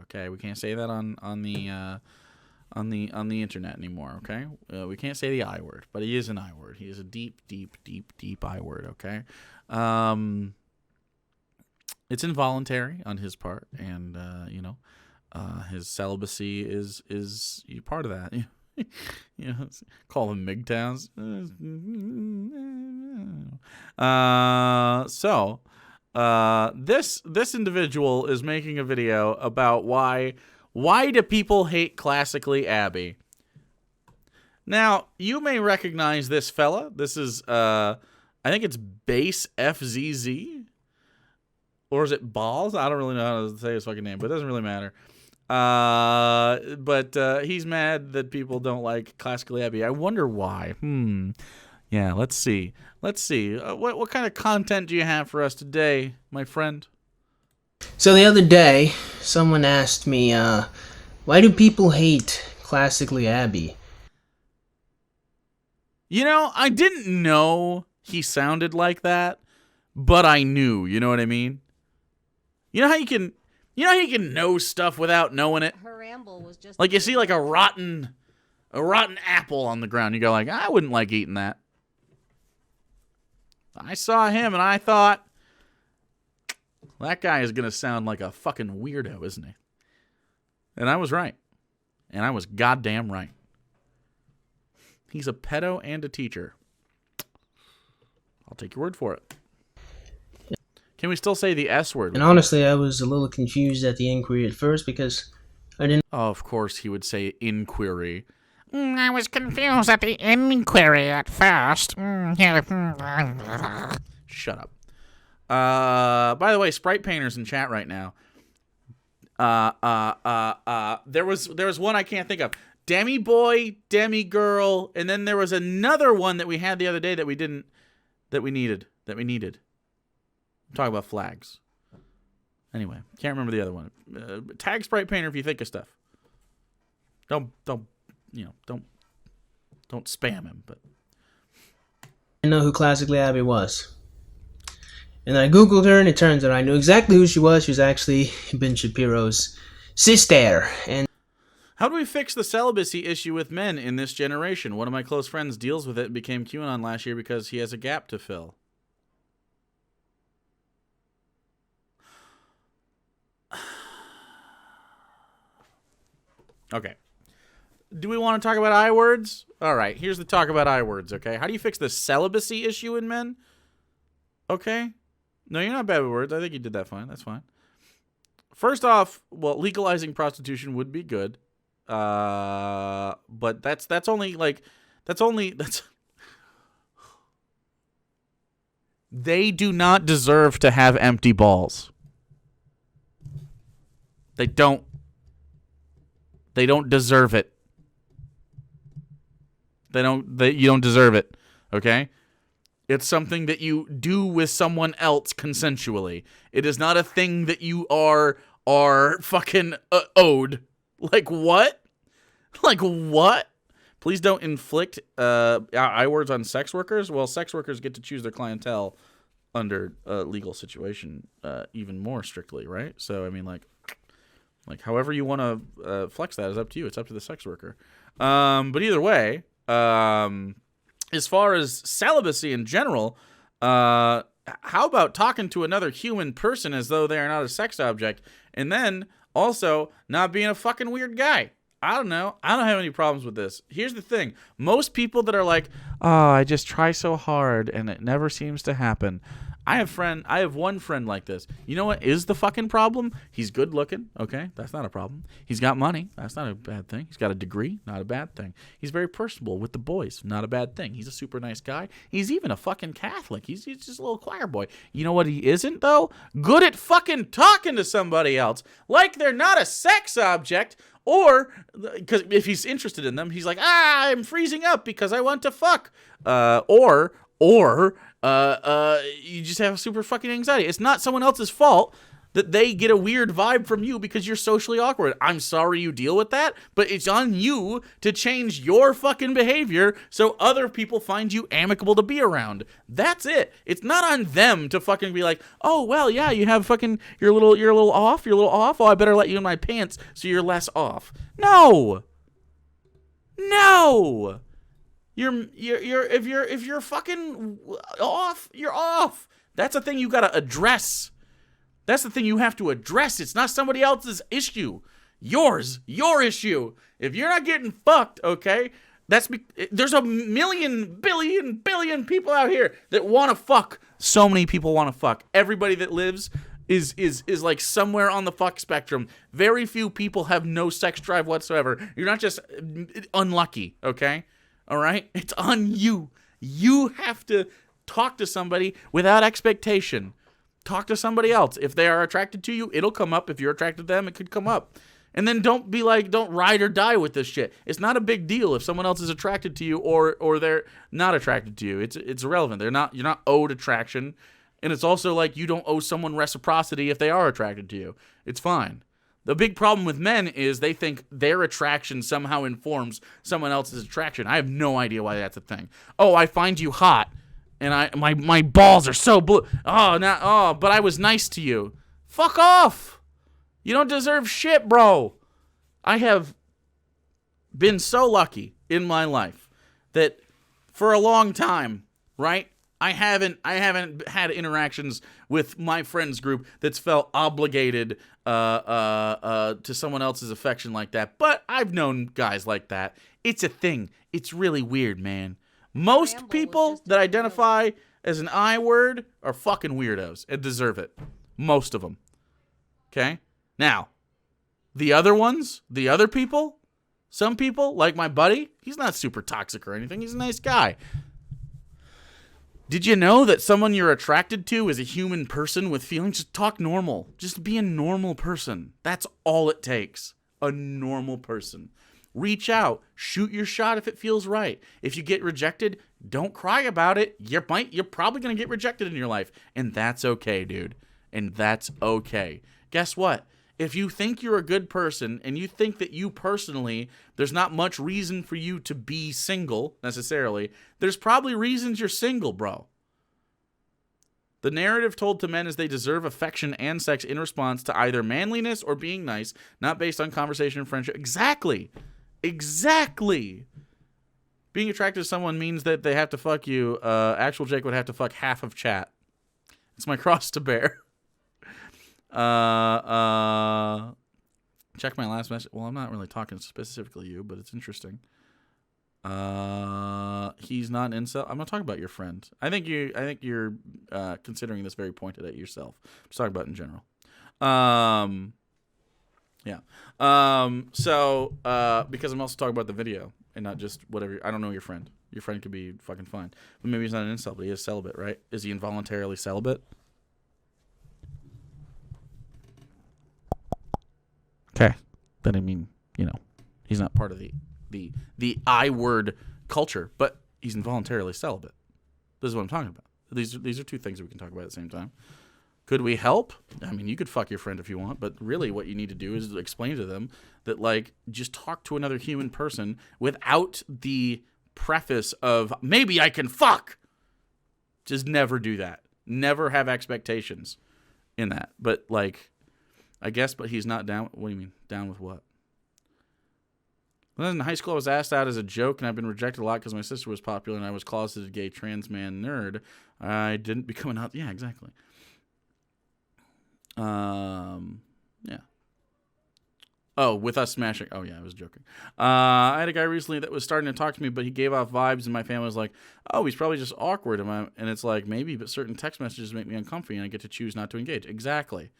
Okay, we can't say that on the internet anymore. Okay, we can't say the I word, but he is an I word. He is a deep I word. Okay, it's involuntary on his part, and his celibacy is part of that. Call them MGTOWs. This individual is making a video about why do people hate classically Abby. Now, you may recognize this fella. This is I think it's Base FZZ. Or is it Balls? I don't really know how to say his fucking name, but it doesn't really matter. But he's mad that people don't like classically Abby. I wonder why. Yeah, let's see. What kind of content do you have for us today, my friend? So the other day, someone asked me, why do people hate classically Abby? I didn't know he sounded like that, but I knew. You know what I mean? You know how you can know stuff without knowing it? Her ramble was just like you see like a rotten apple on the ground. You go like, I wouldn't like eating that. I saw him and I thought, that guy is going to sound like a fucking weirdo, isn't he? And I was right. And I was goddamn right. He's a pedo and a teacher. I'll take your word for it. Can we still say the S word? And honestly, I was a little confused at the inquiry at first because I didn't... Oh, of course he would say inquiry. I was confused at the inquiry at first. Shut up. By the way, sprite painters in chat right now. There was one I can't think of. Demi boy, demi girl, and then there was another one that we had the other day that we needed. I'm talking about flags. Anyway, can't remember the other one. Tag sprite painter if you think of stuff. Don't spam him, but I didn't know who classically Abby was. And I googled her, and it turns out I knew exactly who she was. She was actually Ben Shapiro's sister. And how do we fix the celibacy issue with men in this generation? One of my close friends deals with it and became QAnon last year because he has a gap to fill. Okay. Do we want to talk about I words? All right, here's the talk about I words, okay? How do you fix the celibacy issue in men? Okay. No, you're not bad with words. I think you did that fine. That's fine. First off, well, legalizing prostitution would be good. But that's only they do not deserve to have empty balls. They don't deserve it. You don't deserve it, okay? It's something that you do with someone else consensually. It is not a thing that you are fucking owed. Like what? Like what? Please don't inflict I words on sex workers. Well, sex workers get to choose their clientele under a legal situation even more strictly, right? So, I mean, like however you want to flex that is up to you. It's up to the sex worker. But either way, as far as celibacy in general, how about talking to another human person as though they are not a sex object, and then also not being a fucking weird guy? I don't know. I don't have any problems with this. Here's the thing. Most people that are like, oh, I just try so hard and it never seems to happen. I have one friend like this. You know what is the fucking problem? He's good looking. Okay, that's not a problem. He's got money. That's not a bad thing. He's got a degree. Not a bad thing. He's very personable with the boys. Not a bad thing. He's a super nice guy. He's even a fucking Catholic. He's just a little choir boy. You know what he isn't, though? Good at fucking talking to somebody else like they're not a sex object. Or, because if he's interested in them, he's like, I'm freezing up because I want to fuck. Or you just have super fucking anxiety. It's not someone else's fault that they get a weird vibe from you because you're socially awkward. I'm sorry you deal with that, but it's on you to change your fucking behavior so other people find you amicable to be around. That's it. It's not on them to fucking be like, oh, well, yeah, you have fucking, you're a little off. Oh, I better let you in my pants so you're less off. No. If you're fucking off, you're off. That's a thing you gotta address. That's the thing you have to address. It's not somebody else's issue. Your issue. If you're not getting fucked, okay, there's a billion people out here that want to fuck. So many people want to fuck. Everybody that lives is like somewhere on the fuck spectrum. Very few people have no sex drive whatsoever. You're not just unlucky, okay? All right? It's on you. You have to talk to somebody without expectation. Talk to somebody else. If they are attracted to you, it'll come up. If you're attracted to them, it could come up. And then don't ride or die with this shit. It's not a big deal if someone else is attracted to you or they're not attracted to you. It's irrelevant. You're not owed attraction. And it's also like you don't owe someone reciprocity if they are attracted to you. It's fine. The big problem with men is they think their attraction somehow informs someone else's attraction. I have no idea why that's a thing. Oh, I find you hot. And my balls are so blue. But I was nice to you. Fuck off. You don't deserve shit, bro. I have been so lucky in my life that for a long time, right? I haven't had interactions with my friends group that's felt obligated to someone else's affection like that. But I've known guys like that. It's a thing. It's really weird, man. Most people that identify as an I word are fucking weirdos and deserve it. Most of them. Okay? Now, the other ones, the other people, some people, like my buddy, he's not super toxic or anything. He's a nice guy. Did you know that someone you're attracted to is a human person with feelings? Just talk normal. Just be a normal person. That's all it takes. A normal person. Reach out. Shoot your shot if it feels right. If you get rejected, don't cry about it. You're probably going to get rejected in your life. And that's okay, dude. And that's okay. Guess what? If you think you're a good person and you think that you personally, there's not much reason for you to be single necessarily, there's probably reasons you're single, bro. The narrative told to men is they deserve affection and sex in response to either manliness or being nice, not based on conversation and friendship. Exactly. Being attracted to someone means that they have to fuck you. Actual Jake would have to fuck half of chat. It's my cross to bear. Check my last message. Well, I'm not really talking specifically you, but it's interesting. He's not an incel. I'm not talking about your friend. I think you're considering this very pointed at yourself. I'm just talking about in general. Yeah. So because I'm also talking about the video and not just whatever. I don't know your friend. Your friend could be fucking fine, but maybe he's not an incel, but he is celibate, right? Is he involuntarily celibate? Okay. Then I mean, he's not part of the I word culture, but he's involuntarily celibate. This is what I'm talking about. These are two things that we can talk about at the same time. Could we help? I mean, you could fuck your friend if you want, but really what you need to do is explain to them that, like, just talk to another human person without the preface of, maybe I can fuck. Just never do that. Never have expectations in that. But, like, I guess, but he's not down. What do you mean? Down with what? When in high school, I was asked out as a joke, and I've been rejected a lot because my sister was popular and I was closeted gay trans man nerd. I didn't become an out. Yeah, exactly. Yeah. Oh, with us smashing. Oh, yeah, I was joking. I had a guy recently that was starting to talk to me, but he gave off vibes, and my family was like, oh, he's probably just awkward. And it's like, maybe, but certain text messages make me uncomfy, and I get to choose not to engage. Exactly.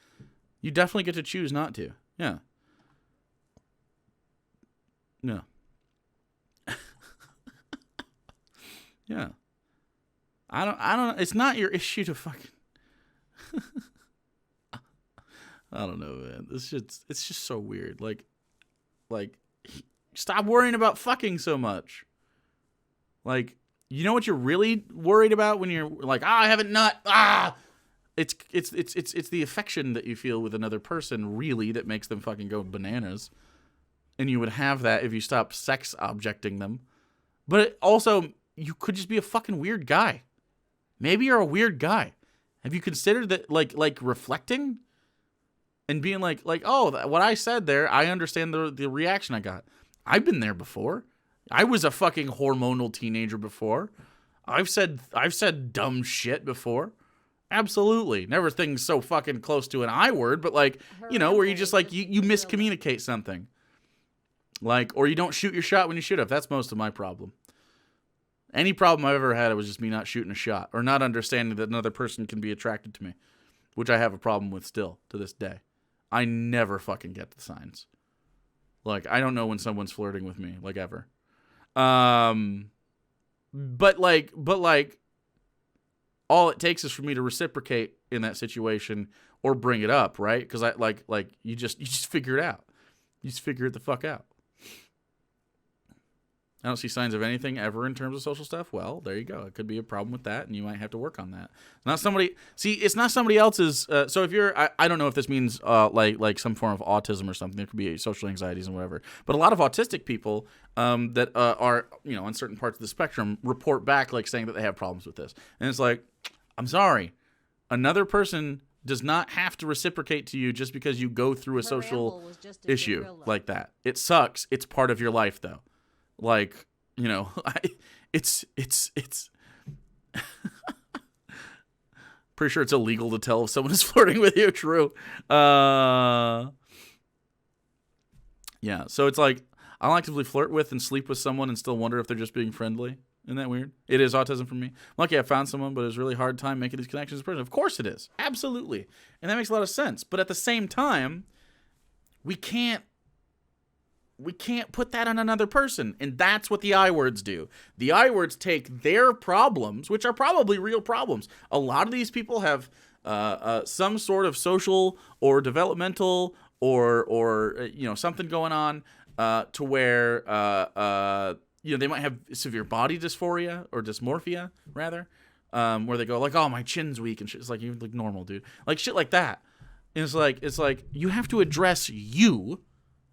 You definitely get to choose not to. Yeah. No. Yeah. I don't, it's not your issue to fucking. I don't know, man. It's just so weird. Like, stop worrying about fucking so much. Like, you know what you're really worried about when you're like, I haven't nut. it's the affection that you feel with another person really that makes them fucking go bananas. And you would have that if you stop sex objecting them. But also, you could just be a fucking weird guy. Maybe you're a weird guy. Have you considered that, like reflecting and being like, oh, what I said there, I understand the reaction I got. I've been there before. I was a fucking hormonal teenager before. I've said dumb shit before. Absolutely. Never things so fucking close to an I word, but like, where you just like, you miscommunicate something. Like, or you don't shoot your shot when you should have. That's most of my problem. Any problem I've ever had, it was just me not shooting a shot or not understanding that another person can be attracted to me, which I have a problem with still to this day. I never fucking get the signs. Like, I don't know when someone's flirting with me, like ever. But all it takes is for me to reciprocate in that situation or bring it up, right? Because I like you just figure it out. You just figure it the fuck out. I don't see signs of anything ever in terms of social stuff. Well, there you go. It could be a problem with that, and you might have to work on that. It's not somebody else's. So if you're, I don't know if this means like some form of autism or something. There could be social anxieties and whatever. But a lot of autistic people that are on certain parts of the spectrum report back like saying that they have problems with this, and it's like, I'm sorry, another person does not have to reciprocate to you just because you go through a social issue like that. It sucks. It's part of your life, though. Like, it's pretty sure it's illegal to tell if someone is flirting with you. True. Yeah. So it's like, I'll actively flirt with and sleep with someone and still wonder if they're just being friendly. Isn't that weird? It is autism for me. I'm lucky I found someone, but it was a really hard time making these connections as a person. Of course it is. Absolutely. And that makes a lot of sense. But at the same time, we can't put that on another person. And that's what the I words do. The I words take their problems, which are probably real problems. A lot of these people have some sort of social or developmental or something going on to where they might have severe body dysphoria or dysmorphia rather, where they go like, oh, my chin's weak and shit. It's like, you look normal, dude. Like shit like that. And it's like you have to address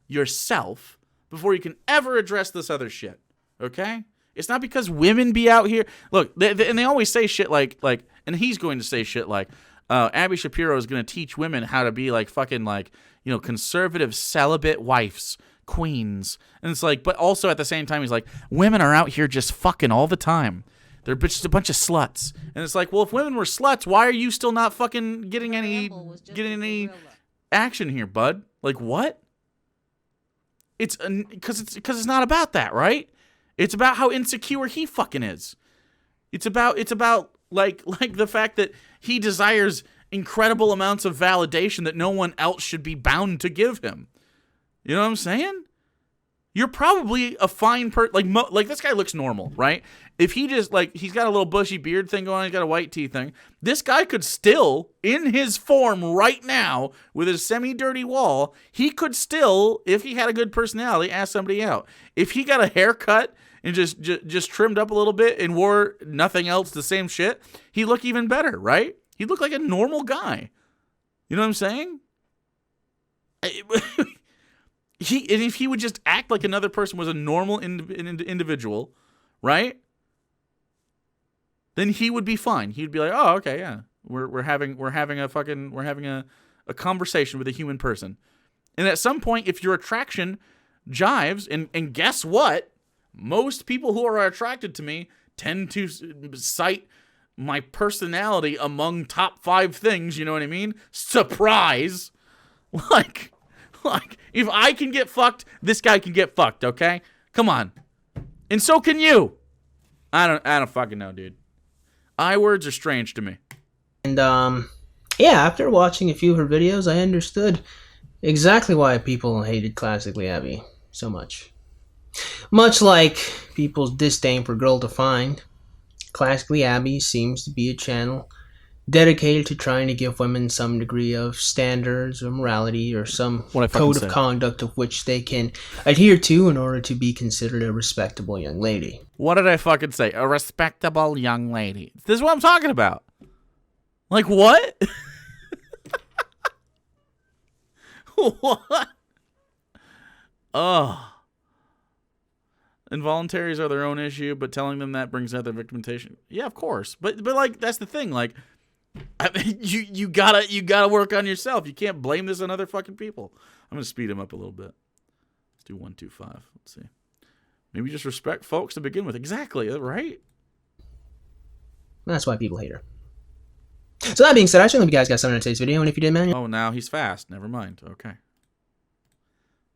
yourself before you can ever address this other shit. Okay? It's not because women be out here. Look, and they always say shit like, and he's going to say shit like, Abby Shapiro is going to teach women how to be like fucking like, conservative celibate wives, queens. And it's like, but also at the same time, he's like, women are out here just fucking all the time. They're just a bunch of sluts. And it's like, well, if women were sluts, why are you still not fucking getting any action here, bud? Like, what? It's because it's not about that, right? It's about how insecure he fucking is. It's about like the fact that he desires incredible amounts of validation that no one else should be bound to give him. You know what I'm saying? You're probably a fine person. Like this guy looks normal, right? If he just he's got a little bushy beard thing going on, he's got a white teeth thing. This guy could still, in his form right now, with his semi-dirty wall, he could still, if he had a good personality, ask somebody out. If he got a haircut and just trimmed up a little bit and wore nothing else, the same shit, he'd look even better, right? He'd look like a normal guy. You know what I'm saying? If he would just act like another person was a normal individual, right? Then he would be fine. He'd be like, "Oh, okay, yeah. We're having a conversation with a human person." And at some point, if your attraction jives, and guess what? Most people who are attracted to me tend to cite my personality among top 5 things, you know what I mean? Surprise. Like if I can get fucked, this guy can get fucked, okay? Come on. And so can you. I don't fucking know, dude. I words are strange to me. And after watching a few of her videos, I understood exactly why people hated Classically Abby so much. Much like people's disdain for Girl Defined, Classically Abby seems to be a channel dedicated to trying to give women some degree of standards or morality or some code of conduct of which they can adhere to in order to be considered a respectable young lady. What did I fucking say? A respectable young lady. This is what I'm talking about. Like what? What? Oh. Involuntaries are their own issue, but telling them that brings out their victimization. Yeah, of course. But like that's the thing. Like, I mean, you gotta work on yourself. You can't blame this on other fucking people. I'm gonna speed him up a little bit. Let's do 125. Let's see. Maybe just respect folks to begin with. Exactly, right? That's why people hate her. So that being said, I shouldn't hope you guys got something in today's video, and if you did, man, Oh, now he's fast. Never mind. Okay.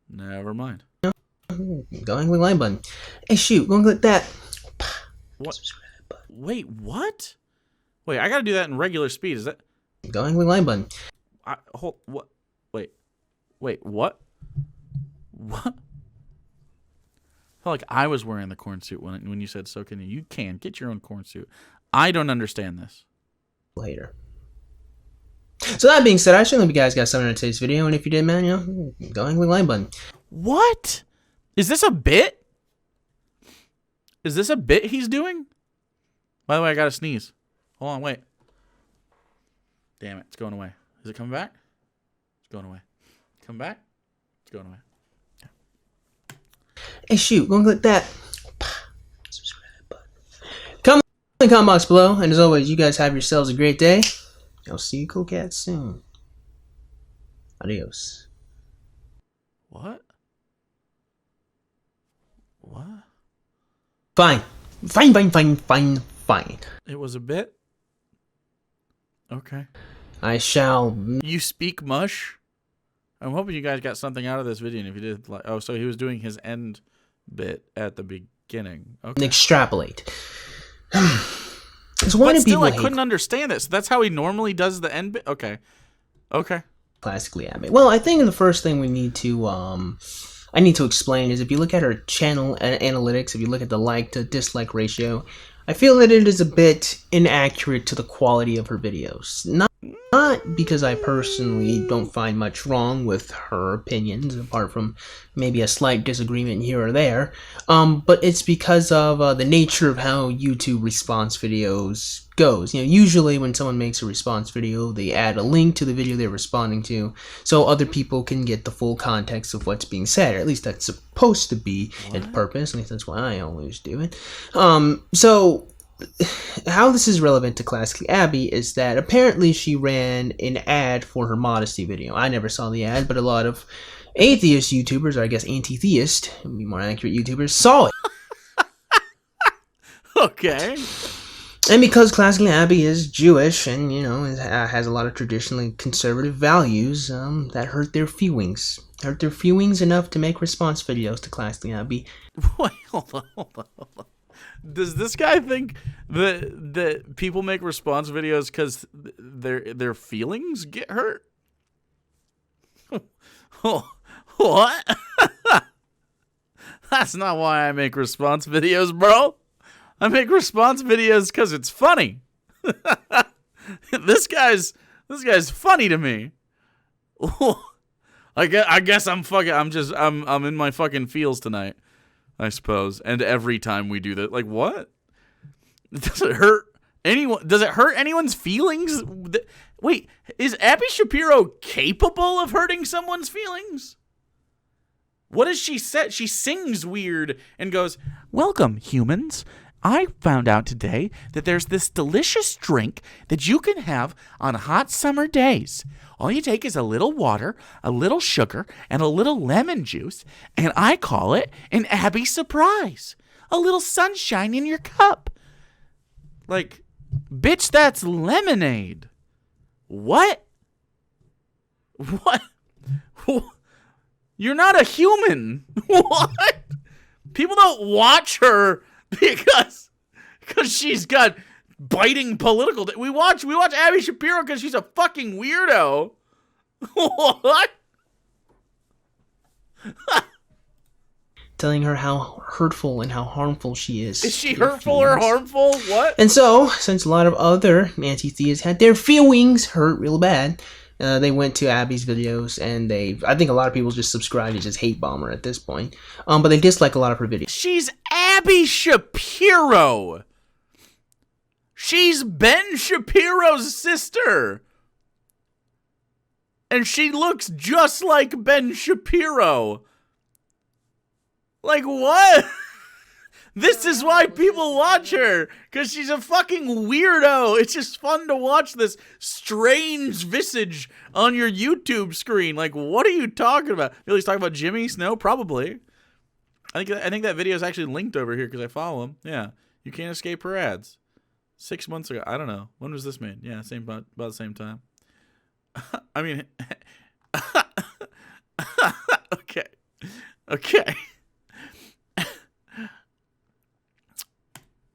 Never mind. go and click like button. Hey, shoot, go and click that. What? Subscribe button. Wait, what? Wait, I gotta do that in regular speed. Is that? Go and click like button. What? Wait, what? What? I felt like I was wearing the corn suit when you said so can you. You can get your own corn suit. I don't understand this. Later. So that being said, I shouldn't hope you guys got something in today's video, and if you did, man, go and click like button. What? Is this a bit? Is this a bit he's doing? By the way, I gotta sneeze. Hold on, wait. Damn it, it's going away. Is it coming back? It's going away. Come back? It's going away. Okay. Hey, shoot, go and click that. Subscribe button. Comment in the comment box below, and as always, you guys have yourselves a great day. I'll see you cool cats soon. Adios. What? What? Fine. Fine. It was a bit? Okay. I shall... You speak mush? I'm hoping you guys got something out of this video, and if you did, like, oh, so he was doing his end bit at the beginning. Okay. extrapolate. So why But do still, people I hate couldn't understand it. So that's how he normally does the end bit? Okay. Okay. classically anime? Well, I think the first thing we need to I need to explain is if you look at her channel analytics, if you look at the like to dislike ratio, I feel that it is a bit inaccurate to the quality of her videos. Not because I personally don't find much wrong with her opinions, apart from maybe a slight disagreement here or there, but it's because of the nature of how YouTube response videos goes. You know, usually when someone makes a response video, they add a link to the video they're responding to, so other people can get the full context of what's being said, or at least that's supposed to be its purpose. At least that's why I always do it. So how this is relevant to Classically Abby is that apparently she ran an ad for her modesty video. I never saw the ad, but a lot of atheist YouTubers, or I guess anti-theist, would be more accurate YouTubers, saw it. Okay. And because Classically Abby is Jewish and, you know, has a lot of traditionally conservative values, that hurt their feelings. Hurt their feelings enough to make response videos to Classically Abby. Wait, hold on. Does this guy think that people make response videos because their feelings get hurt? What? That's not why I make response videos, bro. I make response videos because it's funny. This guy's funny to me. I guess I'm in my fucking feels tonight, I suppose. And every time we do that, like, what? Does it hurt anyone? Does it hurt anyone's feelings? Wait, is Abby Shapiro capable of hurting someone's feelings? What does she say? She sings weird and goes, "Welcome, humans. I found out today that there's this delicious drink that you can have on hot summer days. All you take is a little water, a little sugar, and a little lemon juice, and I call it an Abby surprise. A little sunshine in your cup." Like, bitch, that's lemonade. What? What? You're not a human. What? People don't watch her because she's got biting political. We watch Abby Shapiro because she's a fucking weirdo. What? Telling her how hurtful and how harmful she is. Is she hurtful or harmful? What? And so, since a lot of other anti-theists had their feelings hurt real bad, they went to Abby's videos, and I think a lot of people just subscribe to just hate bomb her at this point. But they dislike a lot of her videos. She's Abby Shapiro. She's Ben Shapiro's sister. And she looks just like Ben Shapiro. Like, what? This is why people watch her, because she's a fucking weirdo. It's just fun to watch this strange visage on your YouTube screen. Like, what are you talking about? Billy's talking about Jimmy Snow? Probably. I think that video is actually linked over here because I follow him. Yeah, you can't escape her ads. 6 months ago. I don't know. When was this made? Yeah, about the same time. I mean, okay.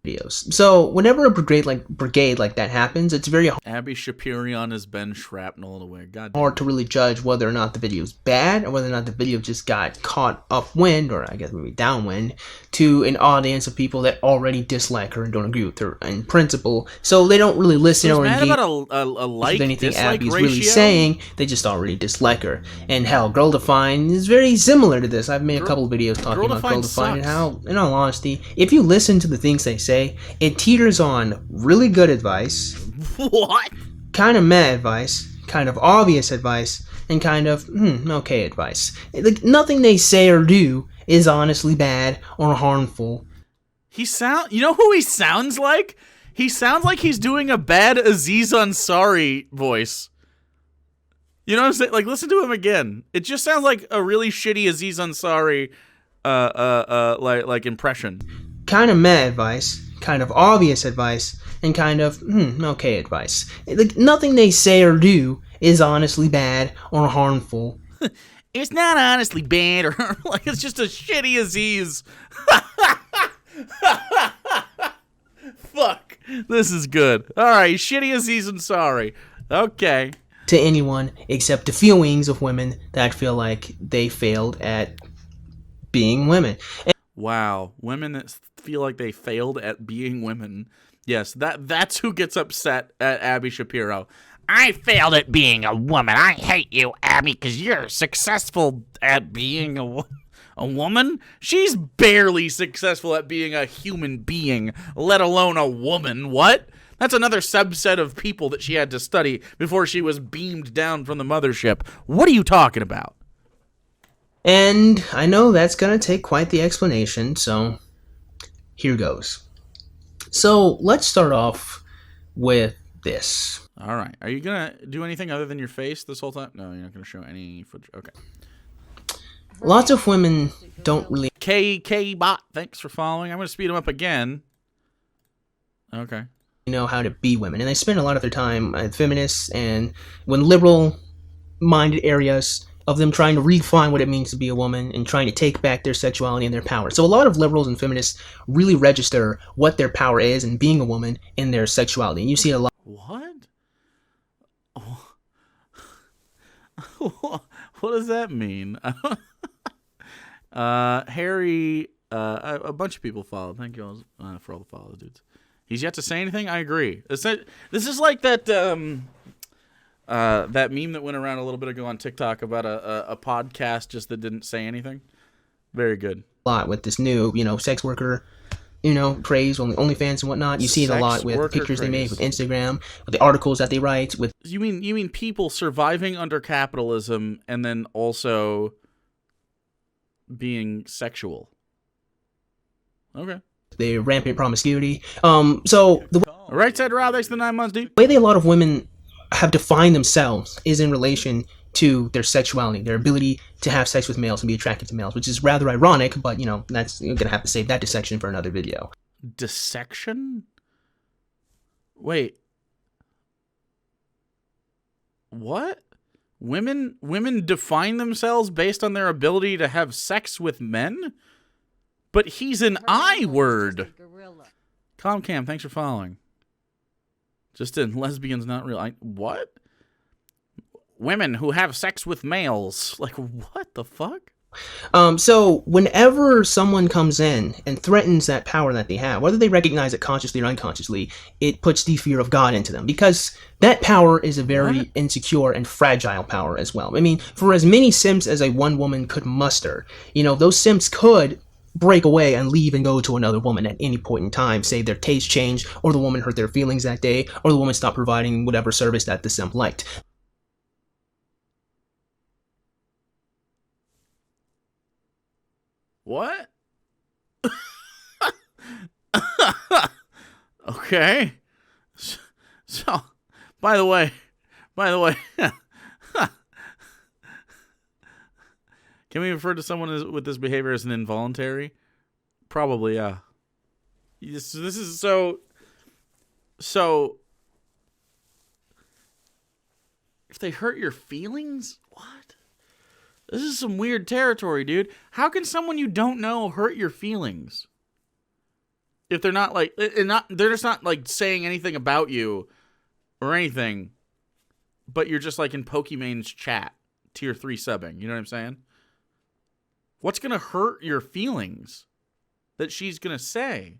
Videos. So whenever a brigade like that happens, it's very Abby Shapirion has been shrapnel away. God damn. hard to really judge whether or not the video is bad or whether or not the video just got caught upwind, or I guess maybe downwind, to an audience of people that already dislike her and don't agree with her in principle. So they don't really listen or engage about a like with anything dislike Abby's ratio? really saying. They just already dislike her. And hell, Girl Define is very similar to this. I've made a couple of videos talking about Girl Define and how, in all honesty, if you listen to the things they say, it teeters on really good advice, What? kind of meh advice, kind of obvious advice, and kind of okay advice. Like, nothing they say or do is honestly bad or harmful. You know who he sounds like? He sounds like he's doing a bad Aziz Ansari voice. You know what I'm saying? Like, listen to him again. It just sounds like a really shitty Aziz Ansari like impression. Kind of meh advice, kind of obvious advice, and kind of okay advice. Like, nothing they say or do is honestly bad or harmful. It's not honestly bad or like it's just a shitty Aziz. Fuck. This is good. Alright, shitty Aziz Ansari. Okay. To anyone except the feelings of women that feel like they failed at being women. Wow. Women that feel like they failed at being women. Yes, that's who gets upset at Abby Shapiro. I failed at being a woman. I hate you, Abby, because you're successful At being a woman? She's barely successful at being a human being, let alone a woman. What? That's another subset of people that she had to study before she was beamed down from the mothership. What are you talking about? And I know that's going to take quite the explanation, so here goes. So let's start off with this. All right. Are you going to do anything other than your face this whole time? No, you're not going to show any footage. Okay. Lots of women don't really KK-bot, thanks for following. I'm going to speed him up again. Okay. know how to be women, and they spend a lot of their time feminists and when liberal-minded areas of them trying to redefine what it means to be a woman and trying to take back their sexuality and their power. So a lot of liberals and feminists really register what their power is in being a woman in their sexuality. And you see it a lot. What? What does that mean? Harry, a bunch of people followed. Thank you all for all the follows, dudes. He's yet to say anything? I agree. This is like that that meme that went around a little bit ago on TikTok about a podcast just that didn't say anything. Very good. A lot with this new, sex worker, craze on the OnlyFans and whatnot. You see it a lot with the pictures they make, with Instagram, with the articles that they write. With You mean people surviving under capitalism and then also being sexual? Okay. their rampant promiscuity. So the Right side Rob, thanks for the 9 months, dude. way that a lot of women have defined themselves is in relation to their sexuality, their ability to have sex with males and be attracted to males, which is rather ironic, but that's, you're gonna have to save that dissection for another video. Dissection? Wait. What? Women define themselves based on their ability to have sex with men? But he's an I word. Comcam, thanks for following. Just in lesbians not real. What? Women who have sex with males. Like, what the fuck? So whenever someone comes in and threatens that power that they have, whether they recognize it consciously or unconsciously, it puts the fear of God into them, because that power is a very insecure and fragile power as well. I mean, for as many simps as a one woman could muster, those simps could break away and leave and go to another woman at any point in time. Say their taste changed, or the woman hurt their feelings that day, or the woman stopped providing whatever service that the simp liked. What? Okay. So, by the way, can we refer to someone with this behavior as an involuntary? Probably, yeah. This is so. If they hurt your feelings, what? This is some weird territory, dude. How can someone you don't know hurt your feelings? If they're not like, they're just not like saying anything about you or anything, but you're just like in Pokemon's chat, tier 3 subbing. You know what I'm saying? What's gonna hurt your feelings that she's gonna say?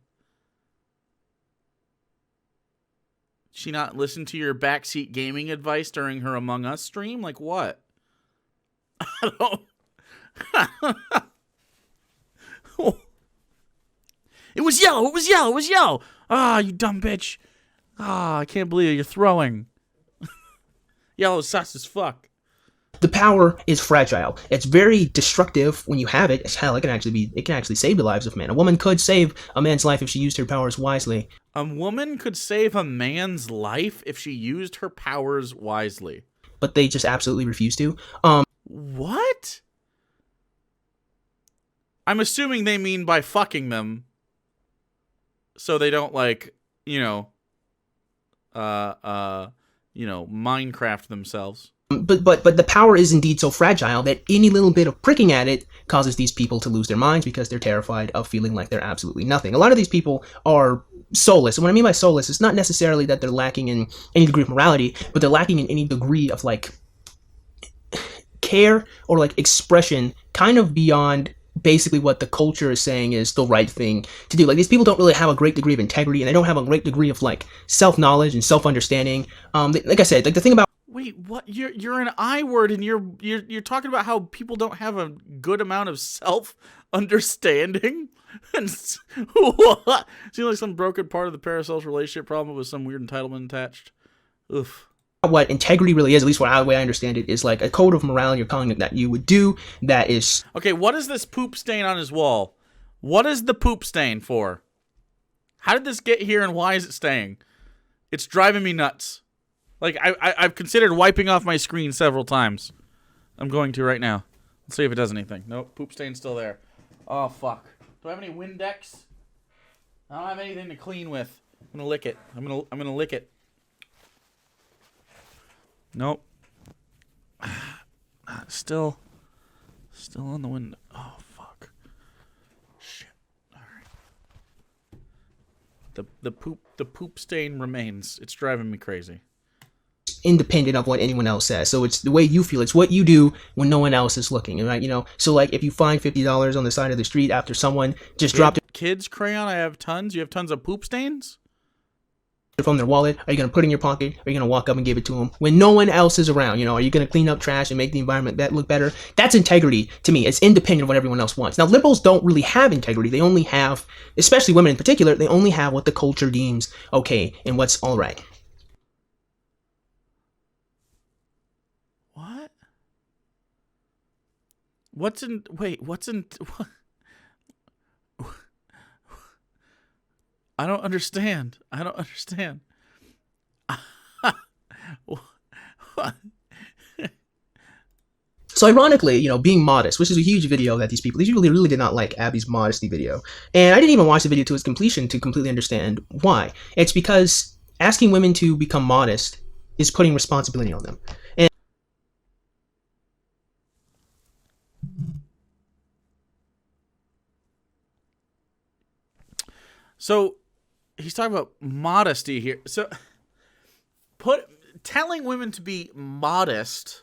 She not listen to your backseat gaming advice during her Among Us stream? Like what? I don't. It was yellow. It was yellow. It was yellow. Ah, you dumb bitch. Ah, I can't believe you're throwing. Yellow sus as fuck. The power is fragile. It's very destructive when you have it. Hell, it can actually save the lives of men. A woman could save a man's life if she used her powers wisely. A woman could save a man's life if she used her powers wisely. But they just absolutely refuse to. What? I'm assuming they mean by fucking them. So they don't Minecraft themselves. But the power is indeed so fragile that any little bit of pricking at it causes these people to lose their minds because they're terrified of feeling like they're absolutely nothing. A lot of these people are soulless. And what I mean by soulless is not necessarily that they're lacking in any degree of morality, but they're lacking in any degree of care or expression kind of beyond basically what the culture is saying is the right thing to do. These people don't really have a great degree of integrity, and they don't have a great degree of self-knowledge and self-understanding. Like I said, the thing about wait, what? You're an I word, and you're talking about how people don't have a good amount of self-understanding. And what? Seems like some broken part of the parasocial relationship problem with some weird entitlement attached. Oof. What integrity really is, at least the way I understand it, is like a code of morality or conduct that you would do that is... Okay, what is this poop stain on his wall? What is the poop stain for? How did this get here and why is it staying? It's driving me nuts. I've considered wiping off my screen several times. I'm going to right now. Let's see if it does anything. Nope, poop stain's still there. Oh, fuck. Do I have any Windex? I don't have anything to clean with. I'm gonna lick it. I'm gonna lick it. Nope. Still on the window. Oh, fuck. Shit. All right. The poop stain remains. It's driving me crazy. Independent of what anyone else says. So it's the way you feel. It's what you do when no one else is looking, right? So if you find $50 on the side of the street after someone just dropped it kids crayon, I have tons. You have tons of poop stains? From their wallet, are you going to put it in your pocket, or are you going to walk up and give it to them when no one else is around? Are you going to clean up trash and make the environment look better? That's integrity to me. It's independent of what everyone else wants. Now, liberals don't really have integrity. They only have, especially women in particular, they only have what the culture deems okay and what's all right. What? What's in... What? I don't understand. So ironically, being modest, which is a huge video that these really did not like Abby's modesty video. And I didn't even watch the video to its completion to completely understand why. It's because asking women to become modest is putting responsibility on them. And so he's talking about modesty here. So telling women to be modest,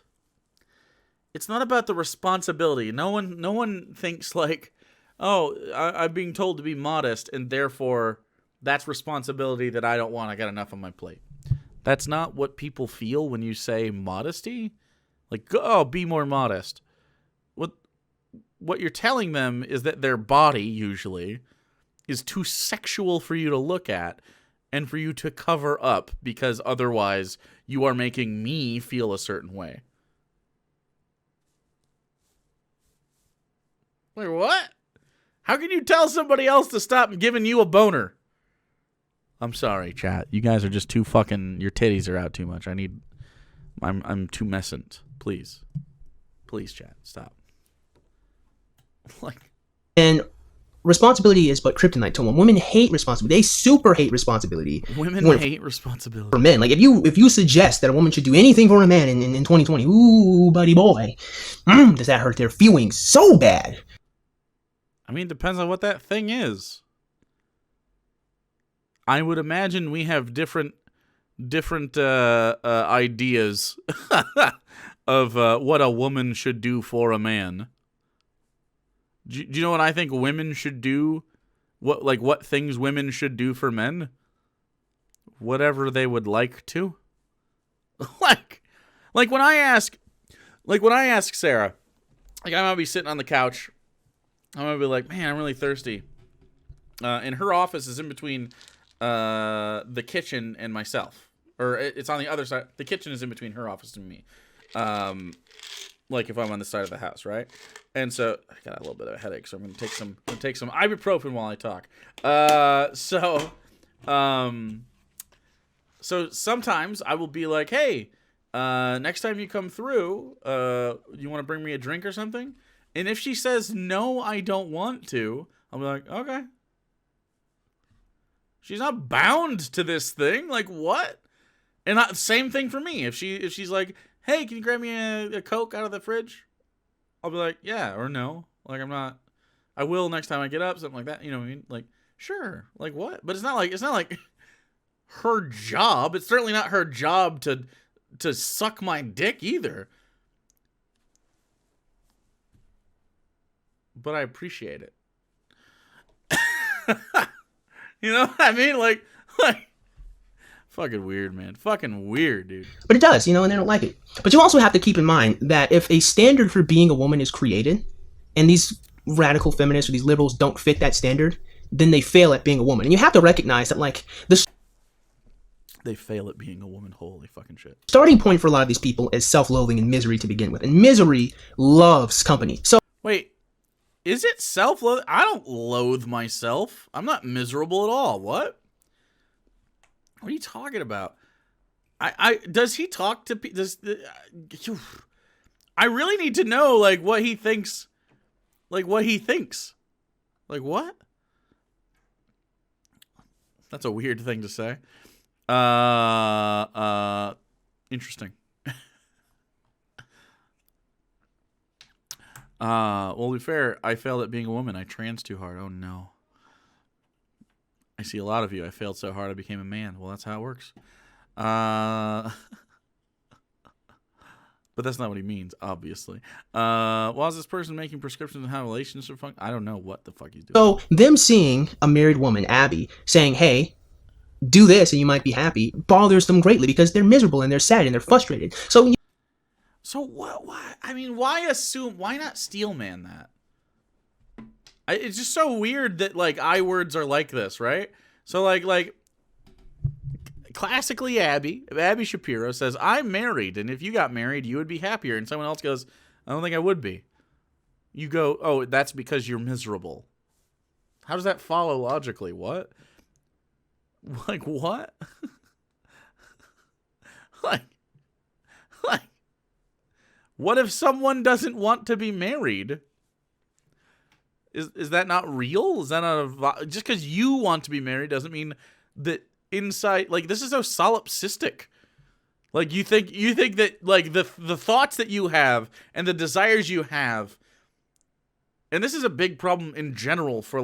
it's not about the responsibility. No one thinks I'm being told to be modest and therefore that's responsibility that I don't want. I got enough on my plate. That's not what people feel when you say modesty. Be more modest. what you're telling them is that their body usually is too sexual for you to look at and for you to cover up, because otherwise you are making me feel a certain way. Wait, what? How can you tell somebody else to stop giving you a boner? I'm sorry, chat. You guys are just too fucking... Your titties are out too much. I'm too messant. Please. Please, chat. Stop. Like... And responsibility is but kryptonite to them. Women hate responsibility. They super hate responsibility. Women hate responsibility. For men. Like, if you suggest that a woman should do anything for a man in 2020, ooh, buddy boy, does that hurt their feelings so bad? I mean, depends on what that thing is. I would imagine we have different ideas of what a woman should do for a man. Do you know what I think women should do? What things women should do for men? Whatever they would like to. like when I ask Sarah, like, I might be sitting on the couch, I'm gonna be like, man, I'm really thirsty. And her office is in between the kitchen and myself, or it's on the other side. The kitchen is in between her office and me. Like if I'm on the side of the house, right? And so I got a little bit of a headache, so I'm gonna take some ibuprofen while I talk. So sometimes I will be like, hey, next time you come through, you want to bring me a drink or something? And if she says no, I don't want to, I'll be like, okay. She's not bound to this thing. Like, what? And same thing for me. If she's like, hey, can you grab me a Coke out of the fridge? I'll be like, yeah, or no. Like, I will next time I get up, something like that. You know what I mean? Like, sure. Like, what? But it's not like her job. It's certainly not her job to suck my dick either. But I appreciate it. You know what I mean? Like, fucking weird, man. Fucking weird, dude. But it does, and they don't like it. But you also have to keep in mind that if a standard for being a woman is created, and these radical feminists or these liberals don't fit that standard, then they fail at being a woman. And you have to recognize that, like, they fail at being a woman. Holy fucking shit. Starting point for a lot of these people is self-loathing and misery to begin with. And misery loves company. So wait. Is it self-loathing? I don't loathe myself. I'm not miserable at all. What? What are you talking about? Does he talk to people? I really need to know, like, what he thinks. Like, what he thinks. Like, what? That's a weird thing to say. Interesting. Well, to be fair, I failed at being a woman. I trans too hard. Oh, no. I see a lot of you. I failed so hard I became a man. Well, that's how it works. But that's not what he means, obviously. Why is this person making prescriptions on how relationships function? I don't know what the fuck he's doing. So, them seeing a married woman, Abby, saying, hey, do this and you might be happy, bothers them greatly because they're miserable and they're sad and they're frustrated. So what? I mean, why not steel man that? It's just so weird that, like, I words are like this, right? So like classically Abby Shapiro says, I'm married, and if you got married, you would be happier. And someone else goes, I don't think I would be. You go, oh, that's because you're miserable. How does that follow logically? What? Like, what? like, what if someone doesn't want to be married? Is that not real? Is that not just because you want to be married doesn't mean that inside, like, this is so solipsistic. Like, you think that, like, the thoughts that you have and the desires you have, and this is a big problem in general for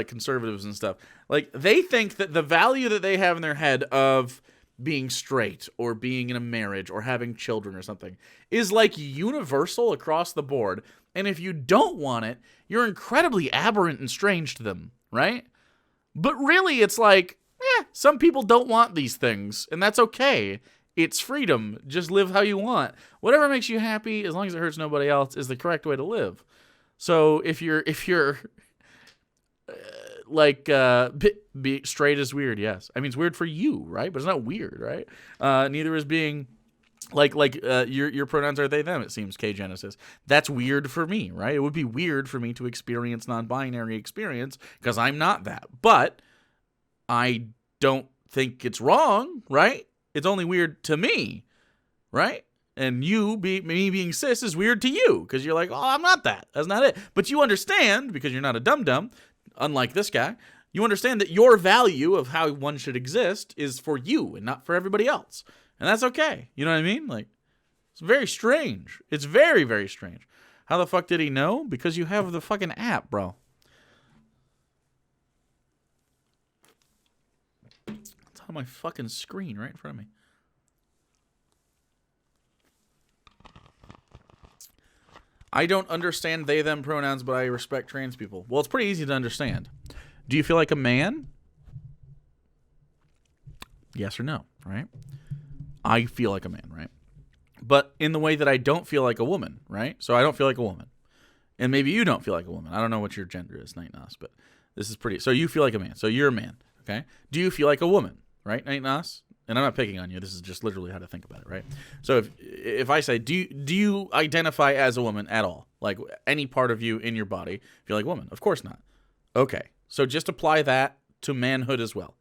conservatives and stuff. Like, they think that the value that they have in their head of being straight or being in a marriage or having children or something is, like, universal across the board. And if you don't want it, you're incredibly aberrant and strange to them, right? But really, it's like, some people don't want these things, and that's okay. It's freedom. Just live how you want. Whatever makes you happy, as long as it hurts nobody else, is the correct way to live. So if you're be straight is weird, yes. I mean, it's weird for you, right? But it's not weird, right? Neither is being your pronouns are they them. It seems K Genesis. That's weird for me, right? It would be weird for me to experience non-binary experience because I'm not that. But I don't think it's wrong, right? It's only weird to me, right? And me being cis is weird to you because you're like, oh, I'm not that. That's not it. But you understand, because you're not a dum-dum, unlike this guy, you understand that your value of how one should exist is for you and not for everybody else. And that's okay. You know what I mean? Like, it's very strange. It's very, very strange. How the fuck did he know? Because you have the fucking app, bro. It's on my fucking screen right in front of me. I don't understand they, them pronouns, but I respect trans people. Well, it's pretty easy to understand. Do you feel like a man? Yes or no, right? I feel like a man, right? But in the way that I don't feel like a woman, right? So I don't feel like a woman. And maybe you don't feel like a woman. I don't know what your gender is, Night Nas, but this is pretty. So you feel like a man. So you're a man, okay? Do you feel like a woman, right, Night Nas? And I'm not picking on you. This is just literally how to think about it, right? So if I say, do you identify as a woman at all? Like any part of you in your body feel like a woman? Of course not. Okay. So just apply that to manhood as well.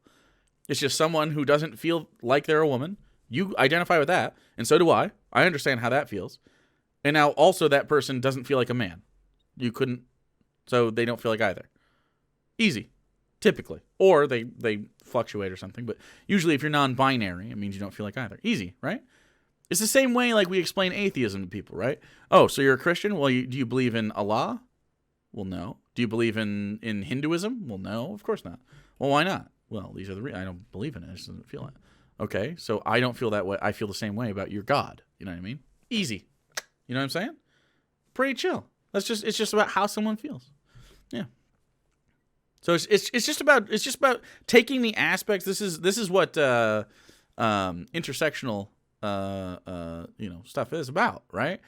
It's just someone who doesn't feel like they're a woman. You identify with that, and so do I. I understand how that feels. And now also that person doesn't feel like a man. You couldn't, so they don't feel like either. Easy. Typically. Or they fluctuate or something. But usually if you're non-binary, it means you don't feel like either. Easy, right? It's the same way like we explain atheism to people, right? Oh, so you're a Christian? Well, do you believe in Allah? Well, no. Do you believe in Hinduism? Well, no, of course not. Well, why not? Well, these are the I don't believe in it. I just don't feel it. Okay, so I don't feel that way. I feel the same way about your God. You know what I mean? Easy. You know what I'm saying? Pretty chill. It's just about how someone feels. Yeah. So it's just about taking the aspects. This is what intersectional stuff is about, right?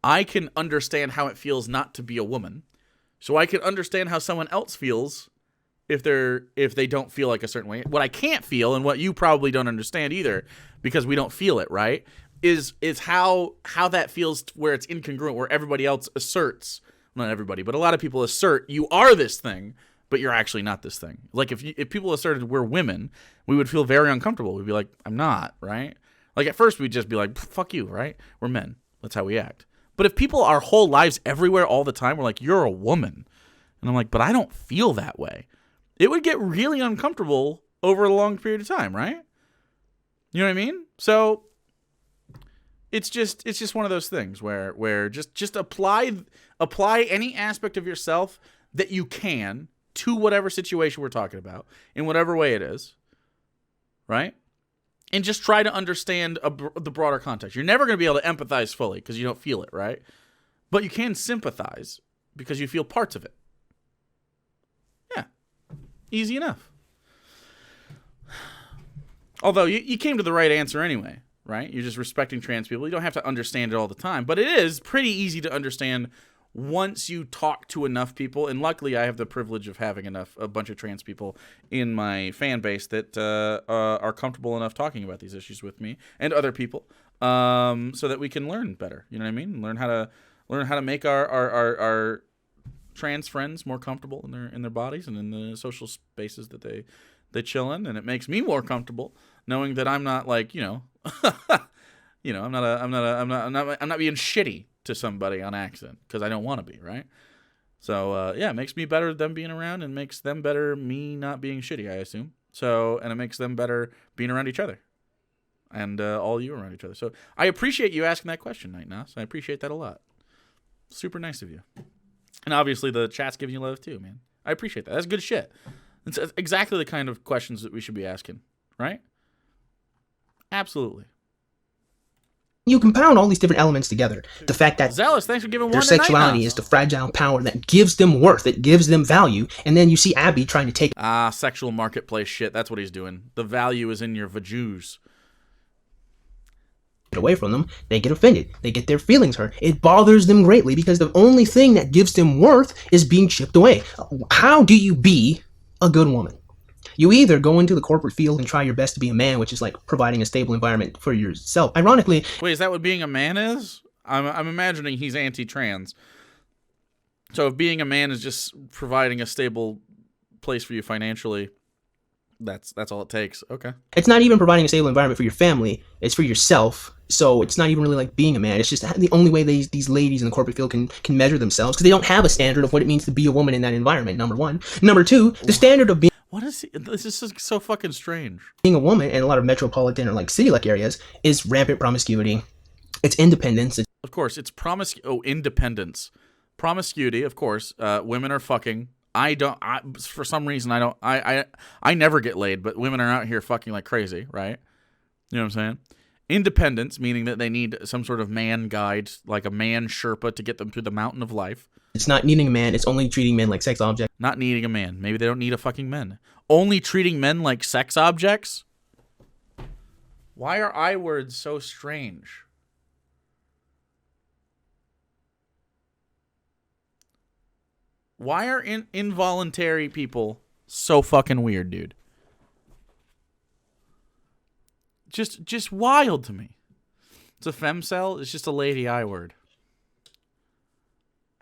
I can understand how it feels not to be a woman, so I can understand how someone else feels if they don't feel like a certain way. What I can't feel, and what you probably don't understand either, because we don't feel it, right? Is how that feels where it's incongruent, where everybody else asserts, not everybody, but a lot of people assert you are this thing, but you're actually not this thing. Like if people asserted we're women, we would feel very uncomfortable. We'd be like, I'm not, right? Like at first we'd just be like, fuck you, right? We're men. That's how we act. But if people our whole lives everywhere all the time, we're like, you're a woman. And I'm like, but I don't feel that way. It would get really uncomfortable over a long period of time, right? You know what I mean? So it's just one of those things where just apply any aspect of yourself that you can to whatever situation we're talking about in whatever way it is, right? And just try to understand the broader context. You're never going to be able to empathize fully because you don't feel it, right? But you can sympathize because you feel parts of it. Yeah. Easy enough. Although you came to the right answer anyway, right? You're just respecting trans people. You don't have to understand it all the time. But it is pretty easy to understand once you talk to enough people. And luckily, I have the privilege of having a bunch of trans people in my fan base that are comfortable enough talking about these issues with me and other people, so that we can learn better. You know what I mean? Learn how to make our trans friends more comfortable in their bodies and in the social spaces that they chill in. And it makes me more comfortable knowing that I'm not like, I'm not being shitty to somebody on accident because I don't want to be, right? So it makes me better them being around, and makes them better me not being shitty, I assume. So, and it makes them better being around each other, and all you around each other. So I appreciate you asking that question, Night Nas. I appreciate that a lot. Super nice of you. And obviously the chat's giving you love too, man. I appreciate that. That's good shit. It's exactly the kind of questions that we should be asking, right? Absolutely. You compound all these different elements together. The fact that Zealous, thanks for giving their one to Night sexuality Nas. is the fragile power that gives them worth, that gives them value, and then you see Abby trying to take Sexual marketplace shit. That's what he's doing. The value is in your vajus. away from them, they get offended. They get their feelings hurt. It bothers them greatly because the only thing that gives them worth is being chipped away. How do you be a good woman? You either go into the corporate field and try your best to be a man, which is like providing a stable environment for yourself. Ironically, wait, is that what being a man is? I'm imagining he's anti-trans. So if being a man is just providing a stable place for you financially, that's all it takes. Okay. it's not even providing a stable environment for your family. It's for yourself. So it's not even really like being a man. It's just the only way these ladies in the corporate field can measure themselves, because they don't have a standard of what it means to be a woman in that environment, number one. Number two, the standard of This is so fucking strange. being a woman in a lot of metropolitan or like city-like areas is rampant promiscuity. It's independence. Of course, it's independence. Promiscuity, of course. Women are fucking. For some reason, I never get laid, but women are out here fucking like crazy, right? You know what I'm saying? Independence, meaning that they need some sort of man guide, like a man Sherpa to get them through the mountain of life. It's not needing a man. It's only treating men like sex objects. Not needing a man. Maybe they don't need a fucking man. Only treating men like sex objects? Why are I words so strange? Why are involuntary people so fucking weird, dude? Just wild to me. It's a femcel. It's just a lady I word.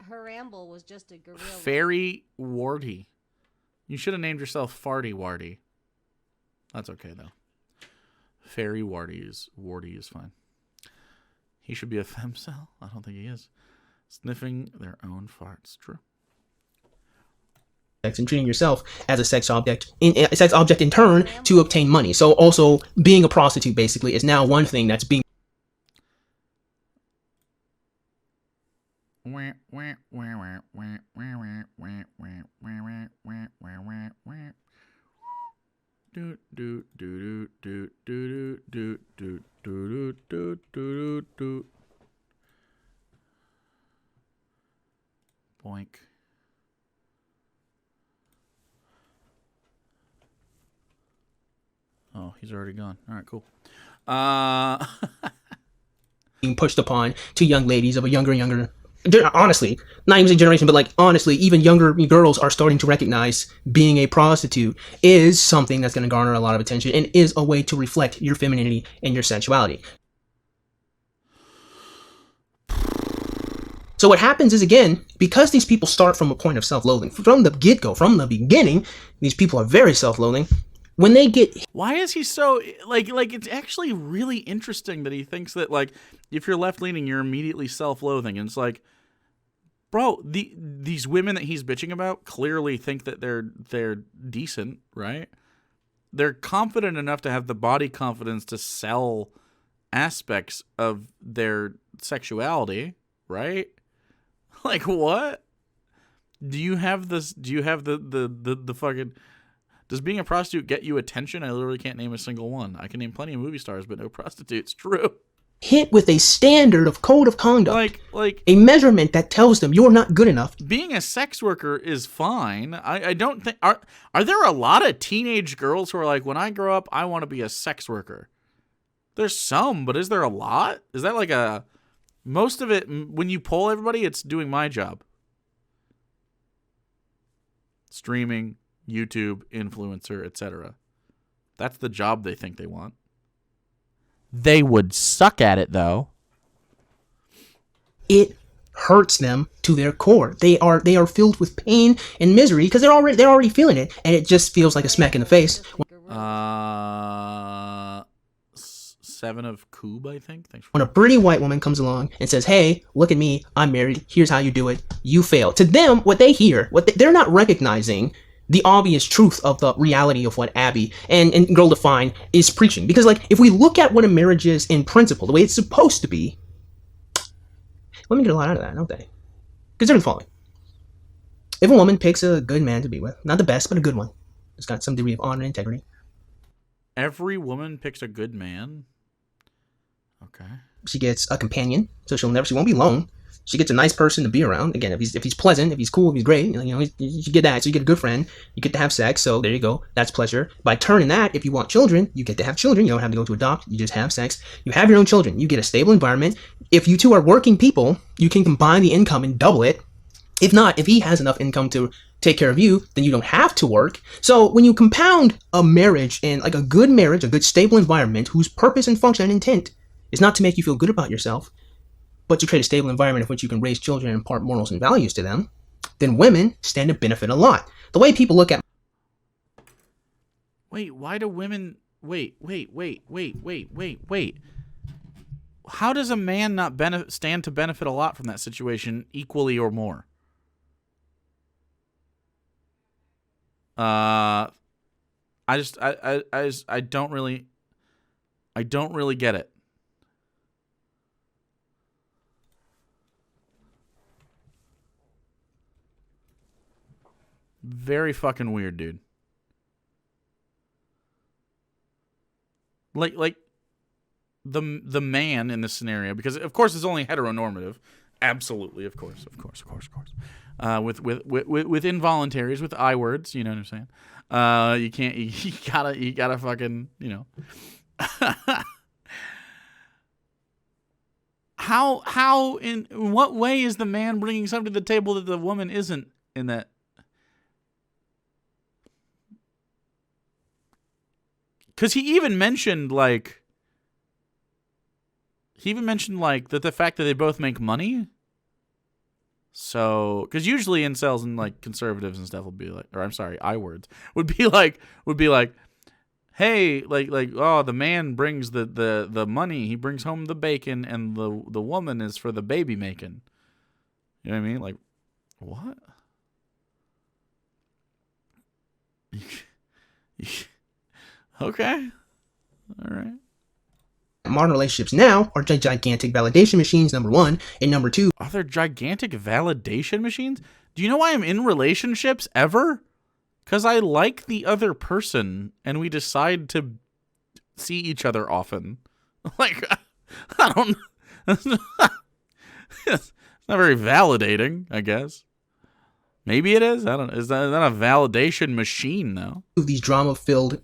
Her ramble was just a gorilla. Fairy Warty. You should have named yourself Farty Warty. That's okay though. Fairy Warty is fine. He should be a femcel. I don't think he is. Sniffing their own farts. True. And treating yourself as a sex object in turn to obtain money. So also being a prostitute basically is now one thing that's being Boink. Oh, he's already gone. All right, cool. being pushed upon to young ladies of a younger, honestly, not even a generation, but like honestly, even younger girls are starting to recognize being a prostitute is something that's going to garner a lot of attention and is a way to reflect your femininity and your sensuality. So what happens is, again, because these people start from a point of self-loathing, from the get-go, from the beginning, these people are very self-loathing. When they get... Why is he so... Like, it's actually really interesting that he thinks that, like, if you're left-leaning, you're immediately self-loathing. And it's like, bro, these women that he's bitching about clearly think that they're decent, right? They're confident enough to have the body confidence to sell aspects of their sexuality, right? Like, what? Do you have this... Do you have the fucking... Does being a prostitute get you attention? I literally can't name a single one. I can name plenty of movie stars, but no prostitutes. True. Hit with a standard of code of conduct, like a measurement that tells them you're not good enough. Being a sex worker is fine. I don't think... Are there a lot of teenage girls who are like, when I grow up, I want to be a sex worker? There's some, but is there a lot? Is that like a... Most of it, when you poll everybody, it's doing my job. Streaming, YouTube, influencer, etc. That's the job they think they want. They would suck at it, though. It hurts them to their core. They are filled with pain and misery because they're already feeling it, and it just feels like a smack in the face. 7 of Coob, I think. Thanks. When a pretty white woman comes along and says, "Hey, look at me, I'm married. Here's how you do it," you fail. To them, what they hear, they're not recognizing the obvious truth of the reality of what Abby and Girl Define is preaching. Because, like, if we look at what a marriage is in principle, the way it's supposed to be, women get a lot out of that, don't they? Because they're the following. If a woman picks a good man to be with, not the best, but a good one, who's got some degree of honor and integrity. Every woman picks a good man? Okay. She gets a companion, so she won't be alone. She gets a nice person to be around. Again, if he's pleasant, if he's cool, if he's great, you get that. So you get a good friend. You get to have sex. So there you go. That's pleasure. By turning that, if you want children, you get to have children. You don't have to go to adopt. You just have sex. You have your own children. You get a stable environment. If you two are working people, you can combine the income and double it. If not, if he has enough income to take care of you, then you don't have to work. So when you compound a marriage and like a good stable environment whose purpose and function and intent is not to make you feel good about yourself, but to create a stable environment in which you can raise children and impart morals and values to them, then women stand to benefit a lot. The way people look at... Wait, why do women... Wait. How does a man not stand to benefit a lot from that situation equally or more? I don't really get it. Very fucking weird, dude. Like the man in this scenario, because of course it's only heteronormative. Absolutely, of course. With involuntaries, with I words, you know what I'm saying? You can't. You gotta fucking, you know. How in what way is the man bringing something to the table that the woman isn't in that? Because he even mentioned that the fact that they both make money. So, because usually incels and like conservatives and stuff will be like, or I'm sorry, I words would be like, hey, oh, the man brings the money, he brings home the bacon, and the woman is for the baby making. You know what I mean? Like, what? Okay, all right. Modern relationships now are gigantic validation machines, number one. And number two... Are there gigantic validation machines? Do you know why I'm in relationships ever? Because I like the other person and we decide to see each other often. Like, I don't... It's not very validating, I guess. Maybe it is. I don't know. Is that a validation machine, though? These drama-filled...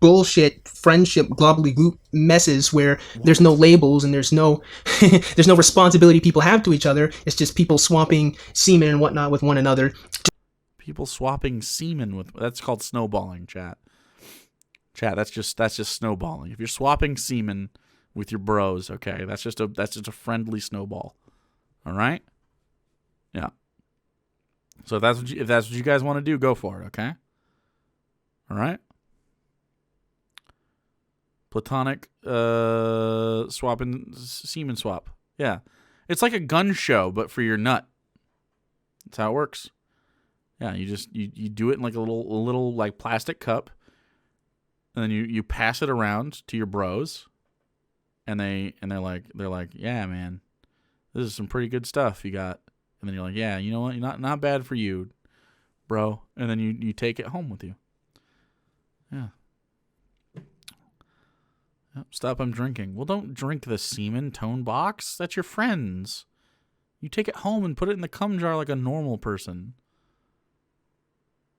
bullshit friendship globally group messes where there's no labels and there's no there's no responsibility people have to each other. It's just people swapping semen and whatnot with one another. People swapping semen with... That's called snowballing, chat. That's just snowballing. If you're swapping semen with your bros, okay, that's just a friendly snowball. All right? Yeah. So if that's what you guys want to do, go for it, okay? All right? Platonic swapping, semen swap. Yeah. It's like a gun show, but for your nut. That's how it works. Yeah, you just you do it in like a little like plastic cup, and then you pass it around to your bros, and they're like, yeah, man, this is some pretty good stuff you got. And then you're like, yeah, you know what, not bad for you, bro. And then you take it home with you. Yeah. Stop, I'm drinking. Well, don't drink the semen tone box. That's your friends. You take it home and put it in the cum jar like a normal person.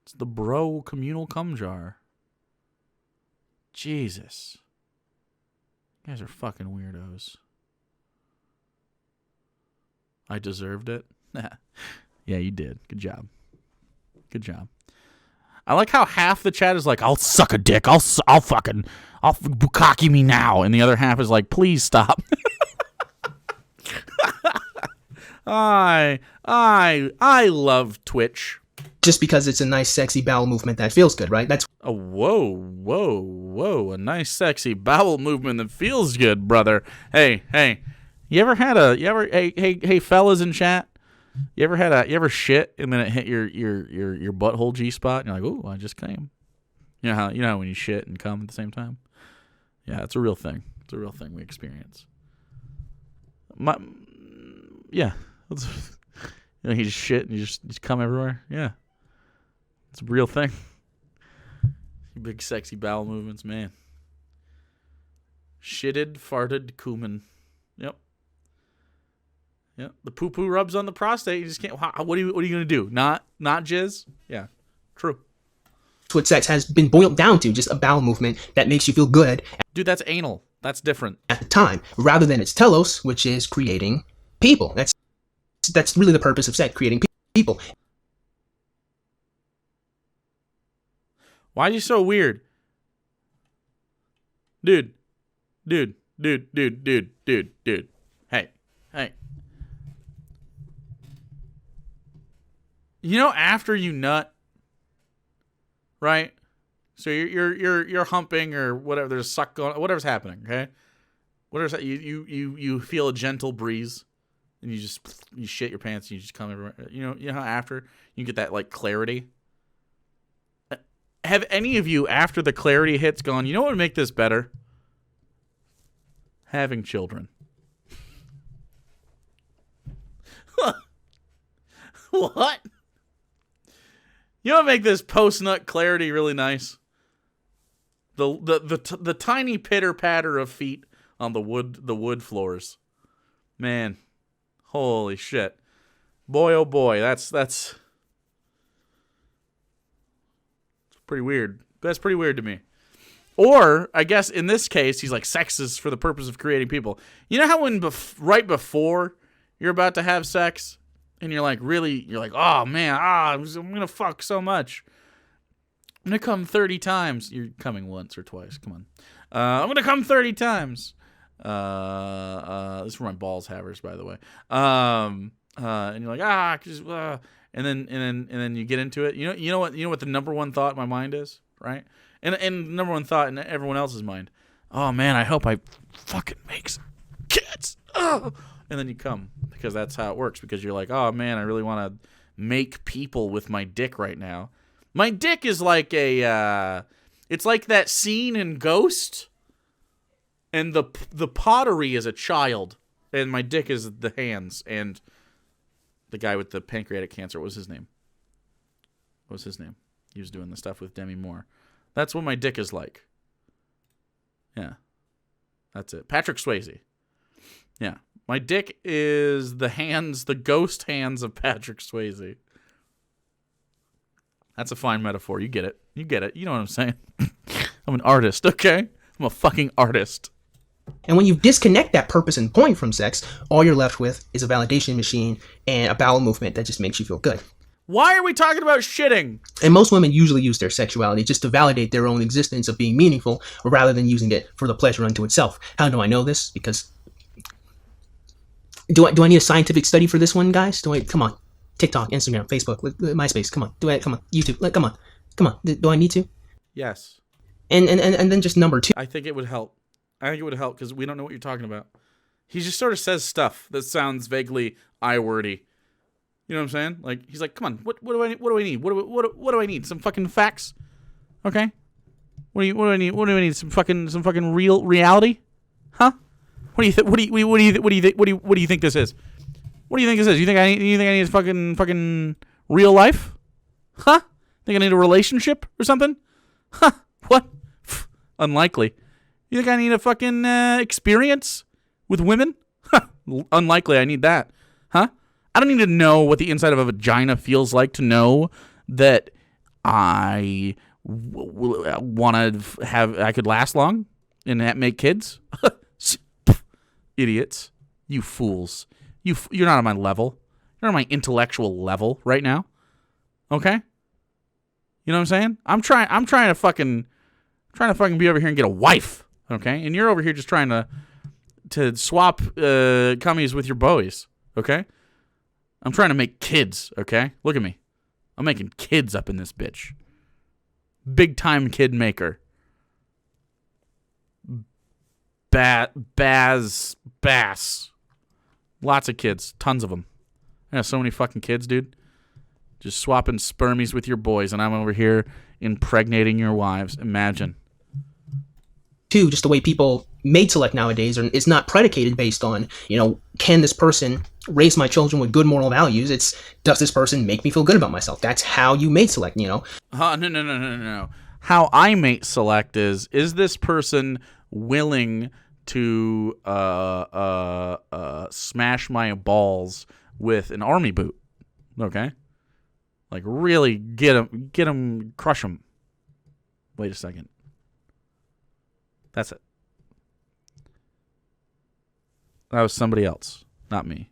It's the bro communal cum jar. Jesus. You guys are fucking weirdos. I deserved it. Yeah, you did. Good job. Good job. I like how half the chat is like, I'll suck a dick. I'll bukkake me now. And the other half is like, please stop. I love Twitch. Just because it's a nice, sexy bowel movement that feels good, right? That's... Oh, whoa. A nice, sexy bowel movement that feels good, brother. Hey. Hey, fellas in chat. You ever shit and then it hit your butthole G spot and you're like, ooh, I just came. You know how when you shit and come at the same time? Yeah, it's a real thing. It's a real thing we experience. Yeah. You just shit and you just come everywhere. Yeah. It's a real thing. Big sexy bowel movements, man. Shitted, farted, cumin. Yep. Yeah, the poo-poo rubs on the prostate. You just can't. What are you gonna do? Not jizz? Yeah, true. What sex has been boiled down to, just a bowel movement that makes you feel good Dude, that's anal. That's different. at the time, rather than its telos, which is creating people. That's really the purpose of sex, creating people. Why are you so weird? Dude. Hey. You know, after you nut, right? So you're humping or whatever. There's a suck going. Whatever's happening. Okay. Whatever's you feel a gentle breeze, and you shit your pants. And you just come everywhere. You know how after you get that like clarity. Have any of you, after the clarity hits, gone, you know what would make this better? Having children. What? You know what would make this post-nut clarity really nice? The tiny pitter-patter of feet on the wood floors. Man. Holy shit. Boy, oh boy, that's pretty weird. That's pretty weird to me. Or, I guess in this case, he's like, sex is for the purpose of creating people. You know how right before you're about to have sex, and you're like, oh man, I'm going to fuck so much. I'm going to come 30 times. You're coming once or twice. Come on. I'm going to come 30 times. This is for my balls havers, by the way. And you're like, and then you get into it. You know what the number one thought in my mind is, right? And number one thought in everyone else's mind. Oh man, I hope I fucking make some kids. Oh. And then you come, because that's how it works. Because you're like, oh man, I really want to make people with my dick right now. My dick is like it's like that scene in Ghost. And the pottery is a child, and my dick is the hands, and the guy with the pancreatic cancer. What was his name? He was doing the stuff with Demi Moore. That's what my dick is like. Yeah. That's it. Patrick Swayze. Yeah. My dick is the hands, the ghost hands of Patrick Swayze. That's a fine metaphor. You get it. You know what I'm saying? I'm an artist, okay? I'm a fucking artist. And when you disconnect that purpose and point from sex, all you're left with is a validation machine and a bowel movement that just makes you feel good. Why are we talking about shitting? And most women usually use their sexuality just to validate their own existence of being meaningful, rather than using it for the pleasure unto itself. How do I know this? Because do I need a scientific study for this one, guys? Come on, TikTok, Instagram, Facebook, MySpace. Come on, come on, YouTube. Come on. Do I need to? Yes. And then just number two. I think it would help. Because we don't know what you're talking about. He just sort of says stuff that sounds vaguely I-wordy. You know what I'm saying? Like, he's like, come on, what do I need? What do I need? Some fucking facts? Okay. What do I need? What do I need? Some fucking real reality? Huh? What do you think? What do you think this is? What do you think this is? You think I need fucking real life? Huh? Think I need a relationship or something? Huh? What? Unlikely. You think I need a fucking experience with women? Unlikely I need that. Huh? I don't need to know what the inside of a vagina feels like to know that I want to I could last long and make kids. Idiots. You fools. You're not on my level. You're on my intellectual level right now. Okay? You know what I'm saying? I'm trying to fucking be over here and get a wife. Okay? And you're over here just trying to swap cummies with your boys. Okay? I'm trying to make kids, okay? Look at me. I'm making kids up in this bitch. Big time kid maker. Bass. Lots of kids. Tons of them. I got so many fucking kids, dude. Just swapping spermies with your boys, and I'm over here impregnating your wives. Imagine. Two, just the way people mate select nowadays is not predicated based on, can this person raise my children with good moral values? It's, does this person make me feel good about myself? That's how you mate select, No. How I mate select is this person willing to smash my balls with an army boot. Okay? Like, really get him, crush him. Wait a second. That's it. That was somebody else, not me.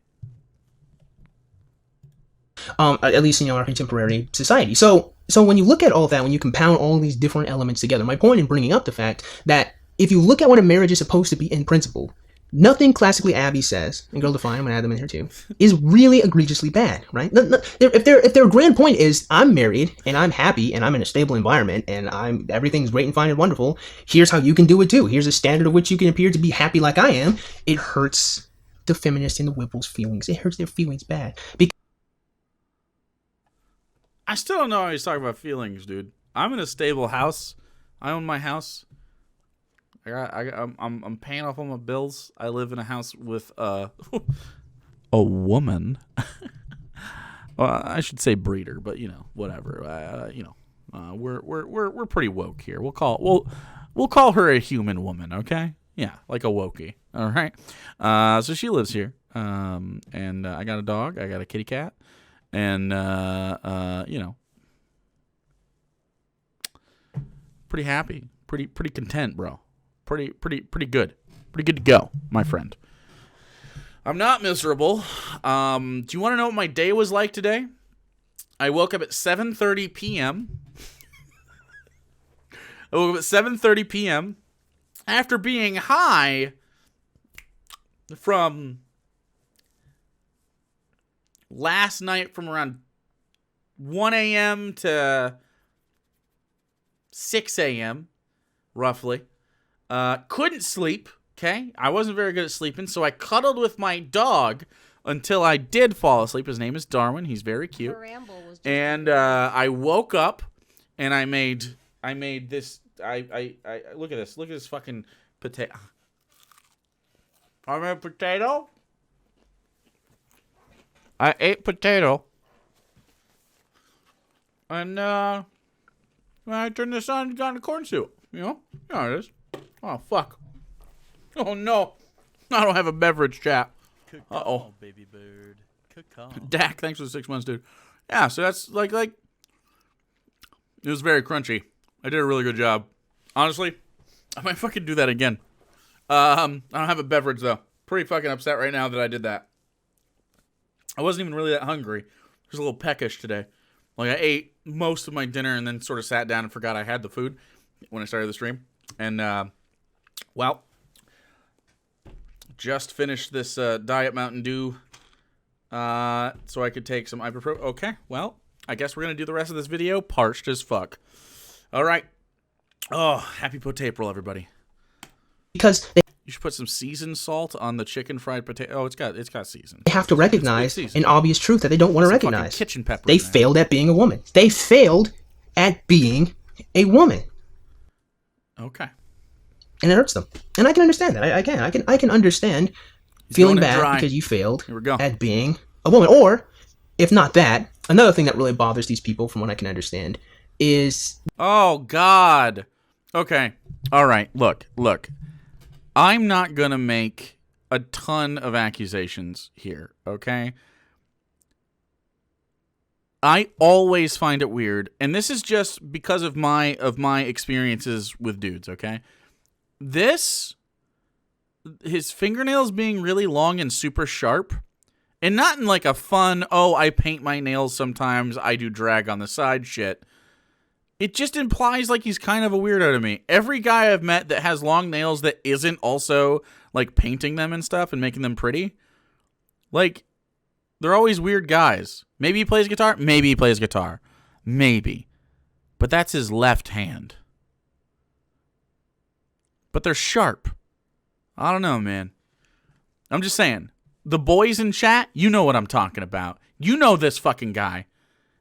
At least in our contemporary society. So when you look at all of that, when you compound all these different elements together, my point in bringing up the fact that if you look at what a marriage is supposed to be in principle, nothing classically Abby says, and Girl Define, I'm gonna add them in here too, is really egregiously bad, right? If their grand point is I'm married and I'm happy and I'm in a stable environment and everything's great and fine and wonderful, here's how you can do it too. Here's a standard of which you can appear to be happy like I am. It hurts the feminists and the Whipples' feelings. It hurts their feelings bad. I still don't know how he's talking about feelings, dude. I'm in a stable house. I own my house. I'm paying off all my bills. I live in a house with a woman. Well, I should say breeder, but whatever. We're pretty woke here. We'll call her a human woman, okay? Yeah, like a wokey. All right. So she lives here. And I got a dog. I got a kitty cat. And pretty happy, pretty content, bro. Pretty good. Pretty good to go, my friend. I'm not miserable. Do you want to know what my day was like today? I woke up at 7:30 p.m. I woke up at 7:30 p.m. after being high from last night from around 1 a.m. to 6 a.m., roughly. Couldn't sleep, okay? I wasn't very good at sleeping, so I cuddled with my dog until I did fall asleep. His name is Darwin. He's very cute. And I woke up, and I made this. I look at this. Look at this fucking potato. I made a potato. I ate potato. And when I turned this on, it got in a corn soup. You know how it is. Oh, fuck. Oh, no. I don't have a beverage, chat. Uh-oh. Baby bird. Dak, thanks for the 6 months, dude. Yeah, so that's like, it was very crunchy. I did a really good job. Honestly, I might fucking do that again. I don't have a beverage, though. Pretty fucking upset right now that I did that. I wasn't even really that hungry. Just a little peckish today. Like, I ate most of my dinner and then sort of sat down and forgot I had the food when I started the stream. And, well, just finished this Diet Mountain Dew so I could take some ibuprofen. Okay, well, I guess we're going to do the rest of this video parched as fuck. All right. Oh, happy Potato, everybody. Because you should put some seasoned salt on the chicken fried potato. Oh, it's got seasoned. they have to recognize an obvious truth that they don't want to Some fucking recognize. kitchen pepper. They in there. failed at being a woman. They failed at being a woman. Okay. And it hurts them. And I can understand that. I can understand feeling going in bad dry. because you failed Here we go. at being a woman. Or, if not that, another thing that really bothers these people, from what I can understand, is... Oh, God. Okay. All right. Look. I'm not going to make a ton of accusations here, okay? I always find it weird, and this is just because of my experiences with dudes, okay? His fingernails being really long and super sharp, and not in like a fun, oh, I paint my nails sometimes, I do drag on the side shit. It just implies like he's kind of a weirdo to me. Every guy I've met that has long nails that isn't also like painting them and stuff and making them pretty, like, they're always weird guys. Maybe he plays guitar. Maybe he plays guitar. Maybe. But that's his left hand. But they're sharp. I don't know, man. I'm just saying. The boys in chat, you know what I'm talking about. You know this fucking guy.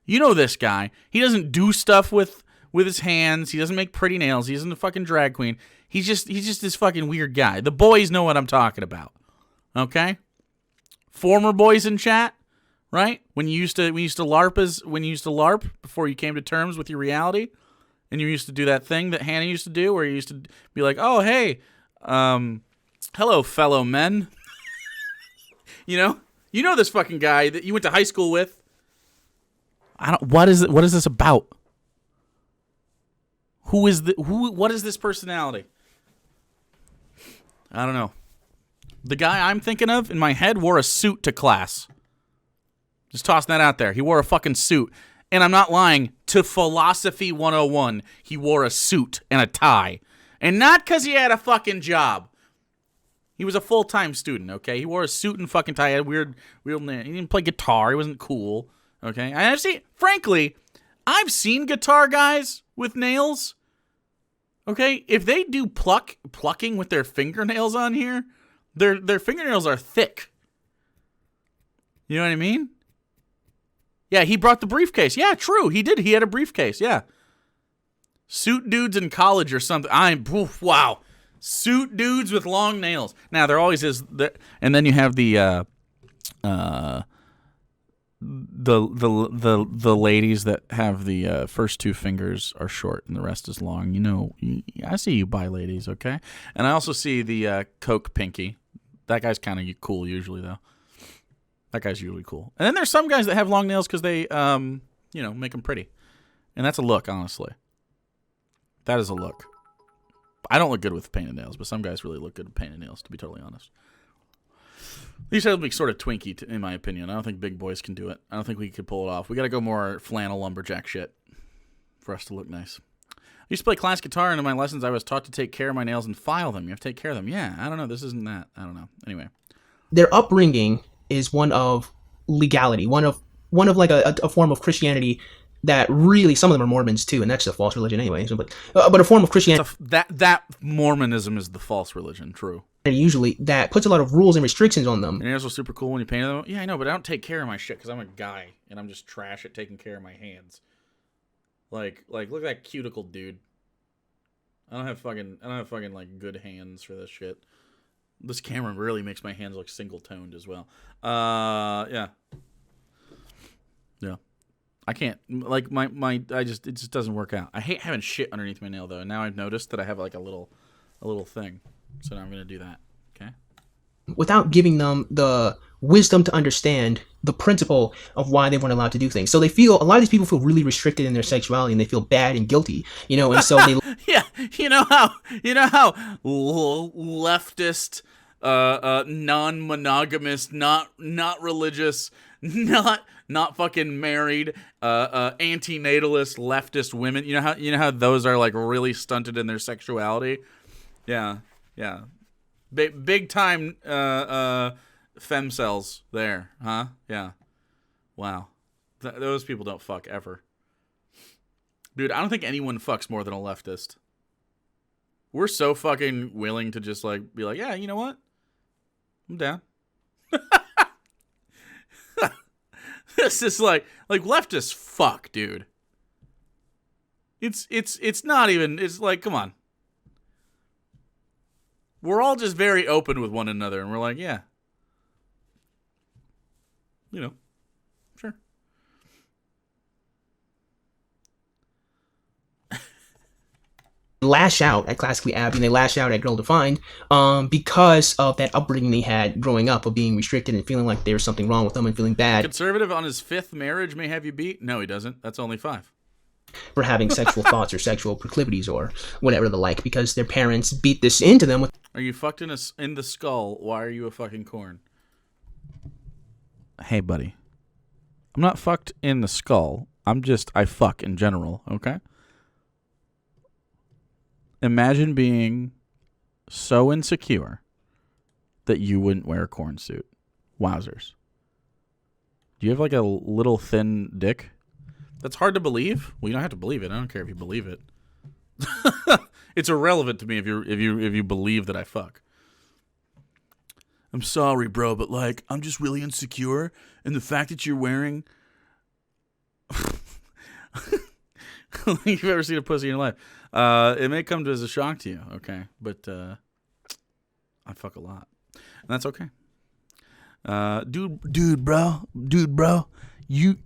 You know this guy. He doesn't do stuff with his hands. He doesn't make pretty nails. He isn't a fucking drag queen. He's just this fucking weird guy. The boys know what I'm talking about. Okay? Former boys in chat, right? When you used to LARP before you came to terms with your reality, and you used to do that thing that Hannah used to do, where you used to be like, "Oh, hey, Hello, fellow men. You know this fucking guy that you went to high school with. What is this about? What is this personality? I don't know. The guy I'm thinking of in my head wore a suit to class. Just tossing that out there. He wore a fucking suit. And I'm not lying. To Philosophy 101, he wore a suit and a tie. And not because he had a fucking job. He was a full-time student, okay? He wore a suit and fucking tie. He had weird he didn't play guitar. He wasn't cool, okay? Frankly, I've seen guitar guys with nails. Okay, if they do plucking with their fingernails on here, their fingernails are thick. You know what I mean? Yeah, he brought the briefcase. Yeah, true. He did. He had a briefcase. Yeah. Suit dudes in college or something. Wow. Suit dudes with long nails. Now there always is, and then you have the ladies that have the first two fingers are short and the rest is long. You know, I see you bi ladies, okay? And I also see the Coke pinky. That guy's kind of cool usually, though. That guy's usually cool. And then there's some guys that have long nails because they, make them pretty. And that's a look, honestly. That is a look. I don't look good with painted nails, but some guys really look good with painted nails, to be totally honest. These have to be sort of twinky, in my opinion. I don't think big boys can do it. I don't think we could pull it off. We got to go more flannel lumberjack shit for us to look nice. I used to play class guitar, and in my lessons, I was taught to take care of my nails and file them. You have to take care of them. Yeah, I don't know. This isn't that. I don't know. Anyway. Their upbringing is one of legality, one of like a form of Christianity that really, some of them are Mormons too, and that's a false religion anyway. So, but a form of Christianity that Mormonism is the false religion. True. Usually that puts a lot of rules and restrictions on them. And nails are super cool when you paint them. Yeah, I know, but I don't take care of my shit because I'm a guy and I'm just trash at taking care of my hands. Like look at that cuticle dude. I don't have fucking like good hands for this shit. This camera really makes my hands look single toned as well. Yeah. I can't, like, it just doesn't work out. I hate having shit underneath my nail, though. And now I've noticed that I have, like, a little thing. So now I'm going to do that, okay? Without giving them the wisdom to understand the principle of why they weren't allowed to do things. So a lot of these people feel really restricted in their sexuality, and they feel bad and guilty, and so they... Yeah, you know how leftist, non-monogamous, not religious, not fucking married, antinatalist leftist women. You know how those are like really stunted in their sexuality. Yeah. Big time femcells there, huh? Yeah. Wow. Those people don't fuck ever. Dude, I don't think anyone fucks more than a leftist. We're so fucking willing to just like be like, yeah, you know what? I'm down. This is like leftists fuck, dude. It's not even, it's like, come on. We're all just very open with one another, and we're like, yeah. Sure. Lash out at Classically Abby, and they lash out at Girl Defined because of that upbringing they had growing up of being restricted and feeling like there's something wrong with them and feeling bad. Conservative on his 5th marriage may have you beat? No, he doesn't. That's only 5. For having sexual thoughts or sexual proclivities or whatever the like, because their parents beat this into them with... Are you fucked in the skull? Why are you a fucking corn? Hey, buddy. I'm not fucked in the skull. I fuck in general, okay? Imagine being so insecure that you wouldn't wear a corn suit. Wowzers. Do you have like a little thin dick? That's hard to believe. Well, you don't have to believe it. I don't care if you believe it. It's irrelevant to me if you believe that I fuck. I'm sorry, bro, but like I'm just really insecure, and the fact that you're wearing you've ever seen a pussy in your life. It may come as a shock to you, okay? But I fuck a lot. And that's okay. Dude, bro, you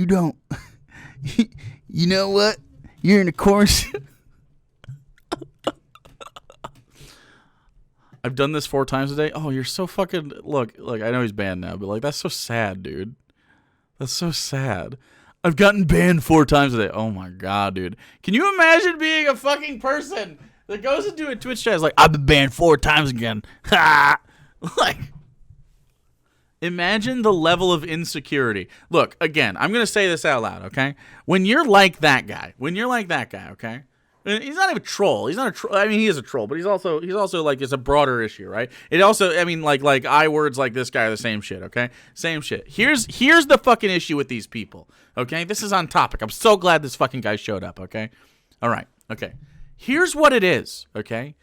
don't. You know what? You're in a course. I've done this 4 times a day. Oh, you're so fucking... Look, I know he's banned now, but, like, that's so sad, dude. That's so sad. I've gotten banned 4 times a day. Oh, my God, dude. Can you imagine being a fucking person that goes into a Twitch chat is like, I've been banned 4 times again. Ha! Like, imagine the level of insecurity. Look, again, I'm going to say this out loud, okay? When you're like that guy, okay? He's not even a troll. He's not a troll. I mean, he is a troll, but he's also like, it's a broader issue, right? It also, I mean, like I words like this guy are the same shit, okay? Same shit. Here's the fucking issue with these people, okay? This is on topic. I'm so glad this fucking guy showed up, okay? All right, okay. Here's what it is, okay?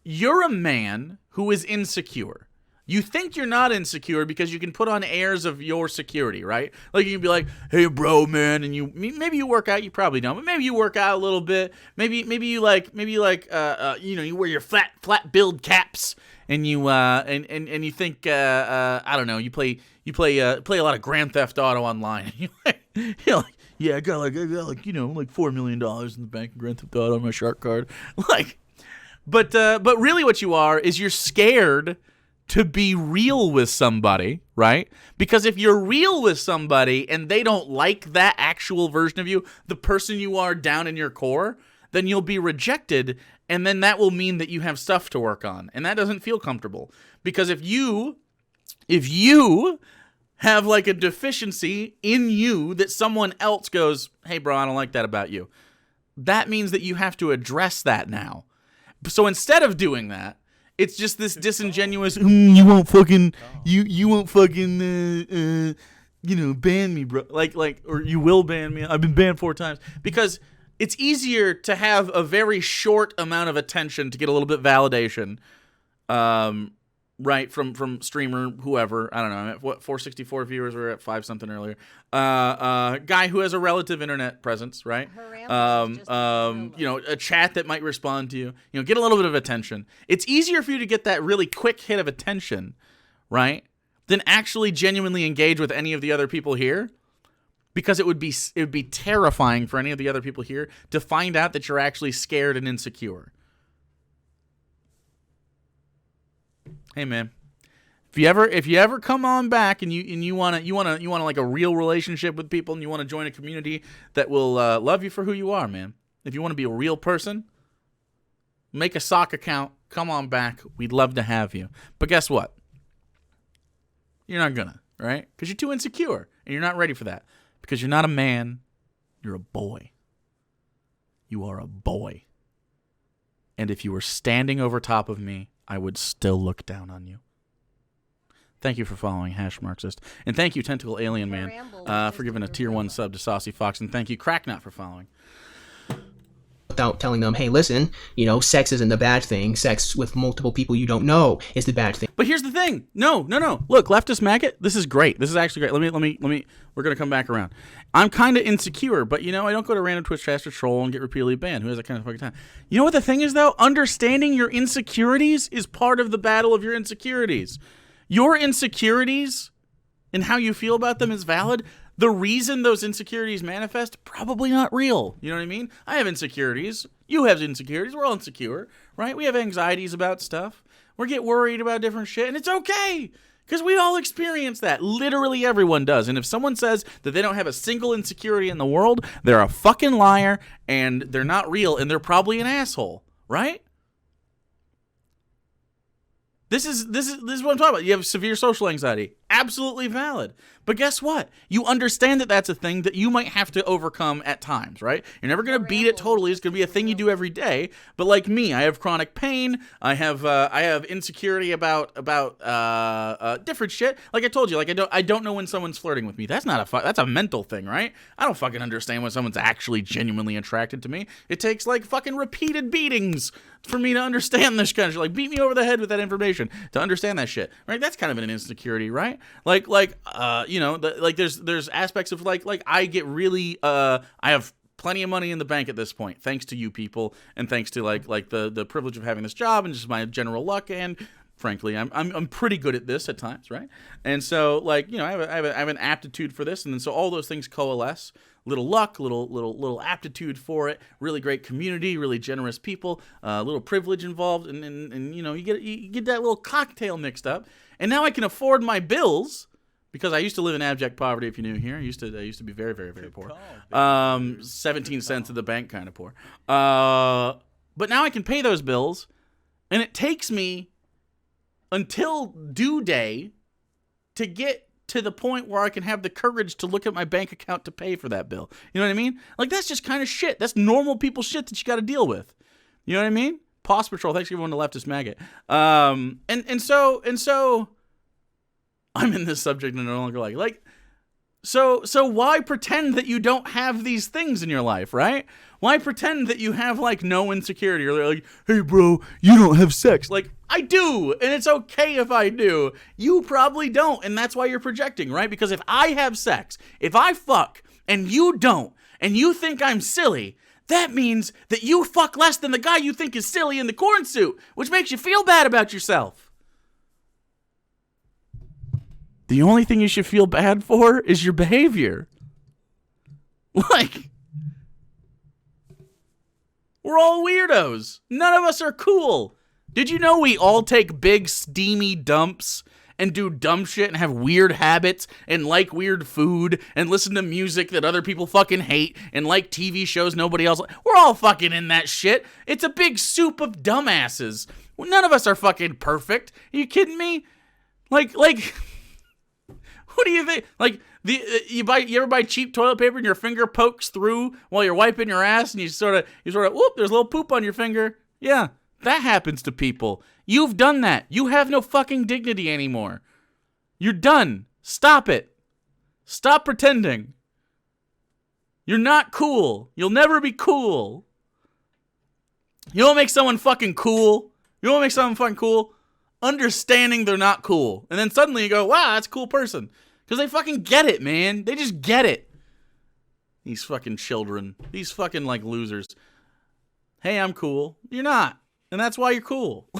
You're a man who is insecure. You think you're not insecure because you can put on airs of your security, right? Like you can be like, "Hey, bro, man," and maybe you work out. You probably don't, but maybe you work out a little bit. Maybe you you wear your flat build caps, and you and you think I don't know. You play a lot of Grand Theft Auto online. You're like, yeah, I got like $4 million in the bank in Grand Theft Auto on my shark card, like. But really, what you are is you're scared to be real with somebody, right? Because if you're real with somebody and they don't like that actual version of you, the person you are down in your core, then you'll be rejected, and then that will mean that you have stuff to work on, and that doesn't feel comfortable. Because if you have like a deficiency in you that someone else goes, "Hey, bro, I don't like that about you," that means that you have to address that now. So instead of doing that, it's just this disingenuous, you won't fucking ban me, bro. Like, or you will ban me. I've been banned 4 times. Because it's easier to have a very short amount of attention to get a little bit validation, right, from streamer, whoever. I don't know. I'm at, 464 viewers. We were at 5 something earlier. Guy who has a relative internet presence, right? A chat that might respond to you. Get a little bit of attention. It's easier for you to get that really quick hit of attention, right, than actually genuinely engage with any of the other people here, because it would be terrifying for any of the other people here to find out that you're actually scared and insecure. Hey, man. If you ever come on back and you want like a real relationship with people, and you want to join a community that will love you for who you are, man. If you want to be a real person, make a sock account. Come on back. We'd love to have you. But guess what? You're not gonna, right? Because you're too insecure and you're not ready for that. Because you're not a man. You're a boy. You are a boy. And if you were standing over top of me, I would still look down on you. Thank you for following #Marxist. And thank you, Tentacle Alien Man, for giving a tier 1 sub to Saucy Fox. And thank you, Cracknut, for following. Without telling them, hey, listen, sex isn't the bad thing. Sex with multiple people you don't know is the bad thing. But here's the thing. No. Look, leftist maggot, this is great. This is actually great. Let me. We're going to come back around. I'm kind of insecure, but, I don't go to random Twitch chats to troll and get repeatedly banned. Who has that kind of fucking time? You know what the thing is, though? Understanding your insecurities is part of the battle of your insecurities. Your insecurities and how you feel about them is valid. The reason those insecurities manifest, probably not real. You know what I mean? I have insecurities. You have insecurities. We're all insecure, right? We have anxieties about stuff. We get worried about different shit, and it's okay, because we all experience that. Literally everyone does. And if someone says that they don't have a single insecurity in the world, they're a fucking liar, and they're not real, and they're probably an asshole, right? This is what I'm talking about. You have severe social anxiety. Absolutely valid. But guess what? You understand that that's a thing that you might have to overcome at times, right? You're never going to beat it totally. It's going to be a thing you do every day. But like me, I have chronic pain. I have insecurity about different shit. Like I told you, like I don't know when someone's flirting with me. That's a mental thing, right? I don't fucking understand when someone's actually genuinely attracted to me. It takes like fucking repeated beatings for me to understand this kind of shit. Like, beat me over the head with that information to understand that shit, right? That's kind of an insecurity, right? There's aspects of like I get really I have plenty of money in the bank at this point, thanks to you people, and thanks to like the privilege of having this job and just my general luck, and frankly, I'm pretty good at this at times, right? And so I have an aptitude for this, and then so all those things coalesce. little luck, little aptitude for it, really great community, really generous people, a little privilege involved, and you know, you get that little cocktail mixed up, and now I can afford my bills. Because I used to live in abject poverty, if you're new here. I used to be very, very, very poor. 17 cents at the bank kind of poor. But now I can pay those bills, and it takes me until due day to get to the point where I can have the courage to look at my bank account to pay for that bill. You know what I mean? Like, that's just kind of shit. That's normal people shit that you got to deal with. You know what I mean? Pause Patrol. Thanks everyone to Leftist Maggot. And so I'm in this subject and I no longer like, so why pretend that you don't have these things in your life, right? Why pretend that you have, like, no insecurity? Or like, hey, bro, you don't have sex. Like, I do, and it's okay if I do. You probably don't, and that's why you're projecting, right? Because if I have sex, if I fuck, and you don't, and you think I'm silly, that means that you fuck less than the guy you think is silly in the corn suit, which makes you feel bad about yourself. The only thing you should feel bad for is your behavior. Like, we're all weirdos. None of us are cool. Did you know we all take big, steamy dumps and do dumb shit and have weird habits and like weird food and listen to music that other people fucking hate and like TV shows nobody else? We're all fucking in that shit. It's a big soup of dumbasses. None of us are fucking perfect. Are you kidding me? Like... What do you think? Like, you ever buy cheap toilet paper and your finger pokes through while you're wiping your ass and you sort of whoop, there's a little poop on your finger. Yeah, that happens to people. You've done that. You have no fucking dignity anymore. You're done. Stop it. Stop pretending. You're not cool. You'll never be cool. You don't make someone fucking cool. You don't make someone fucking cool. Understanding they're not cool. And then suddenly you go, wow, that's a cool person. Because they fucking get it, man. They just get it. These fucking children. These fucking, like, losers. Hey, I'm cool. You're not. And that's why you're cool.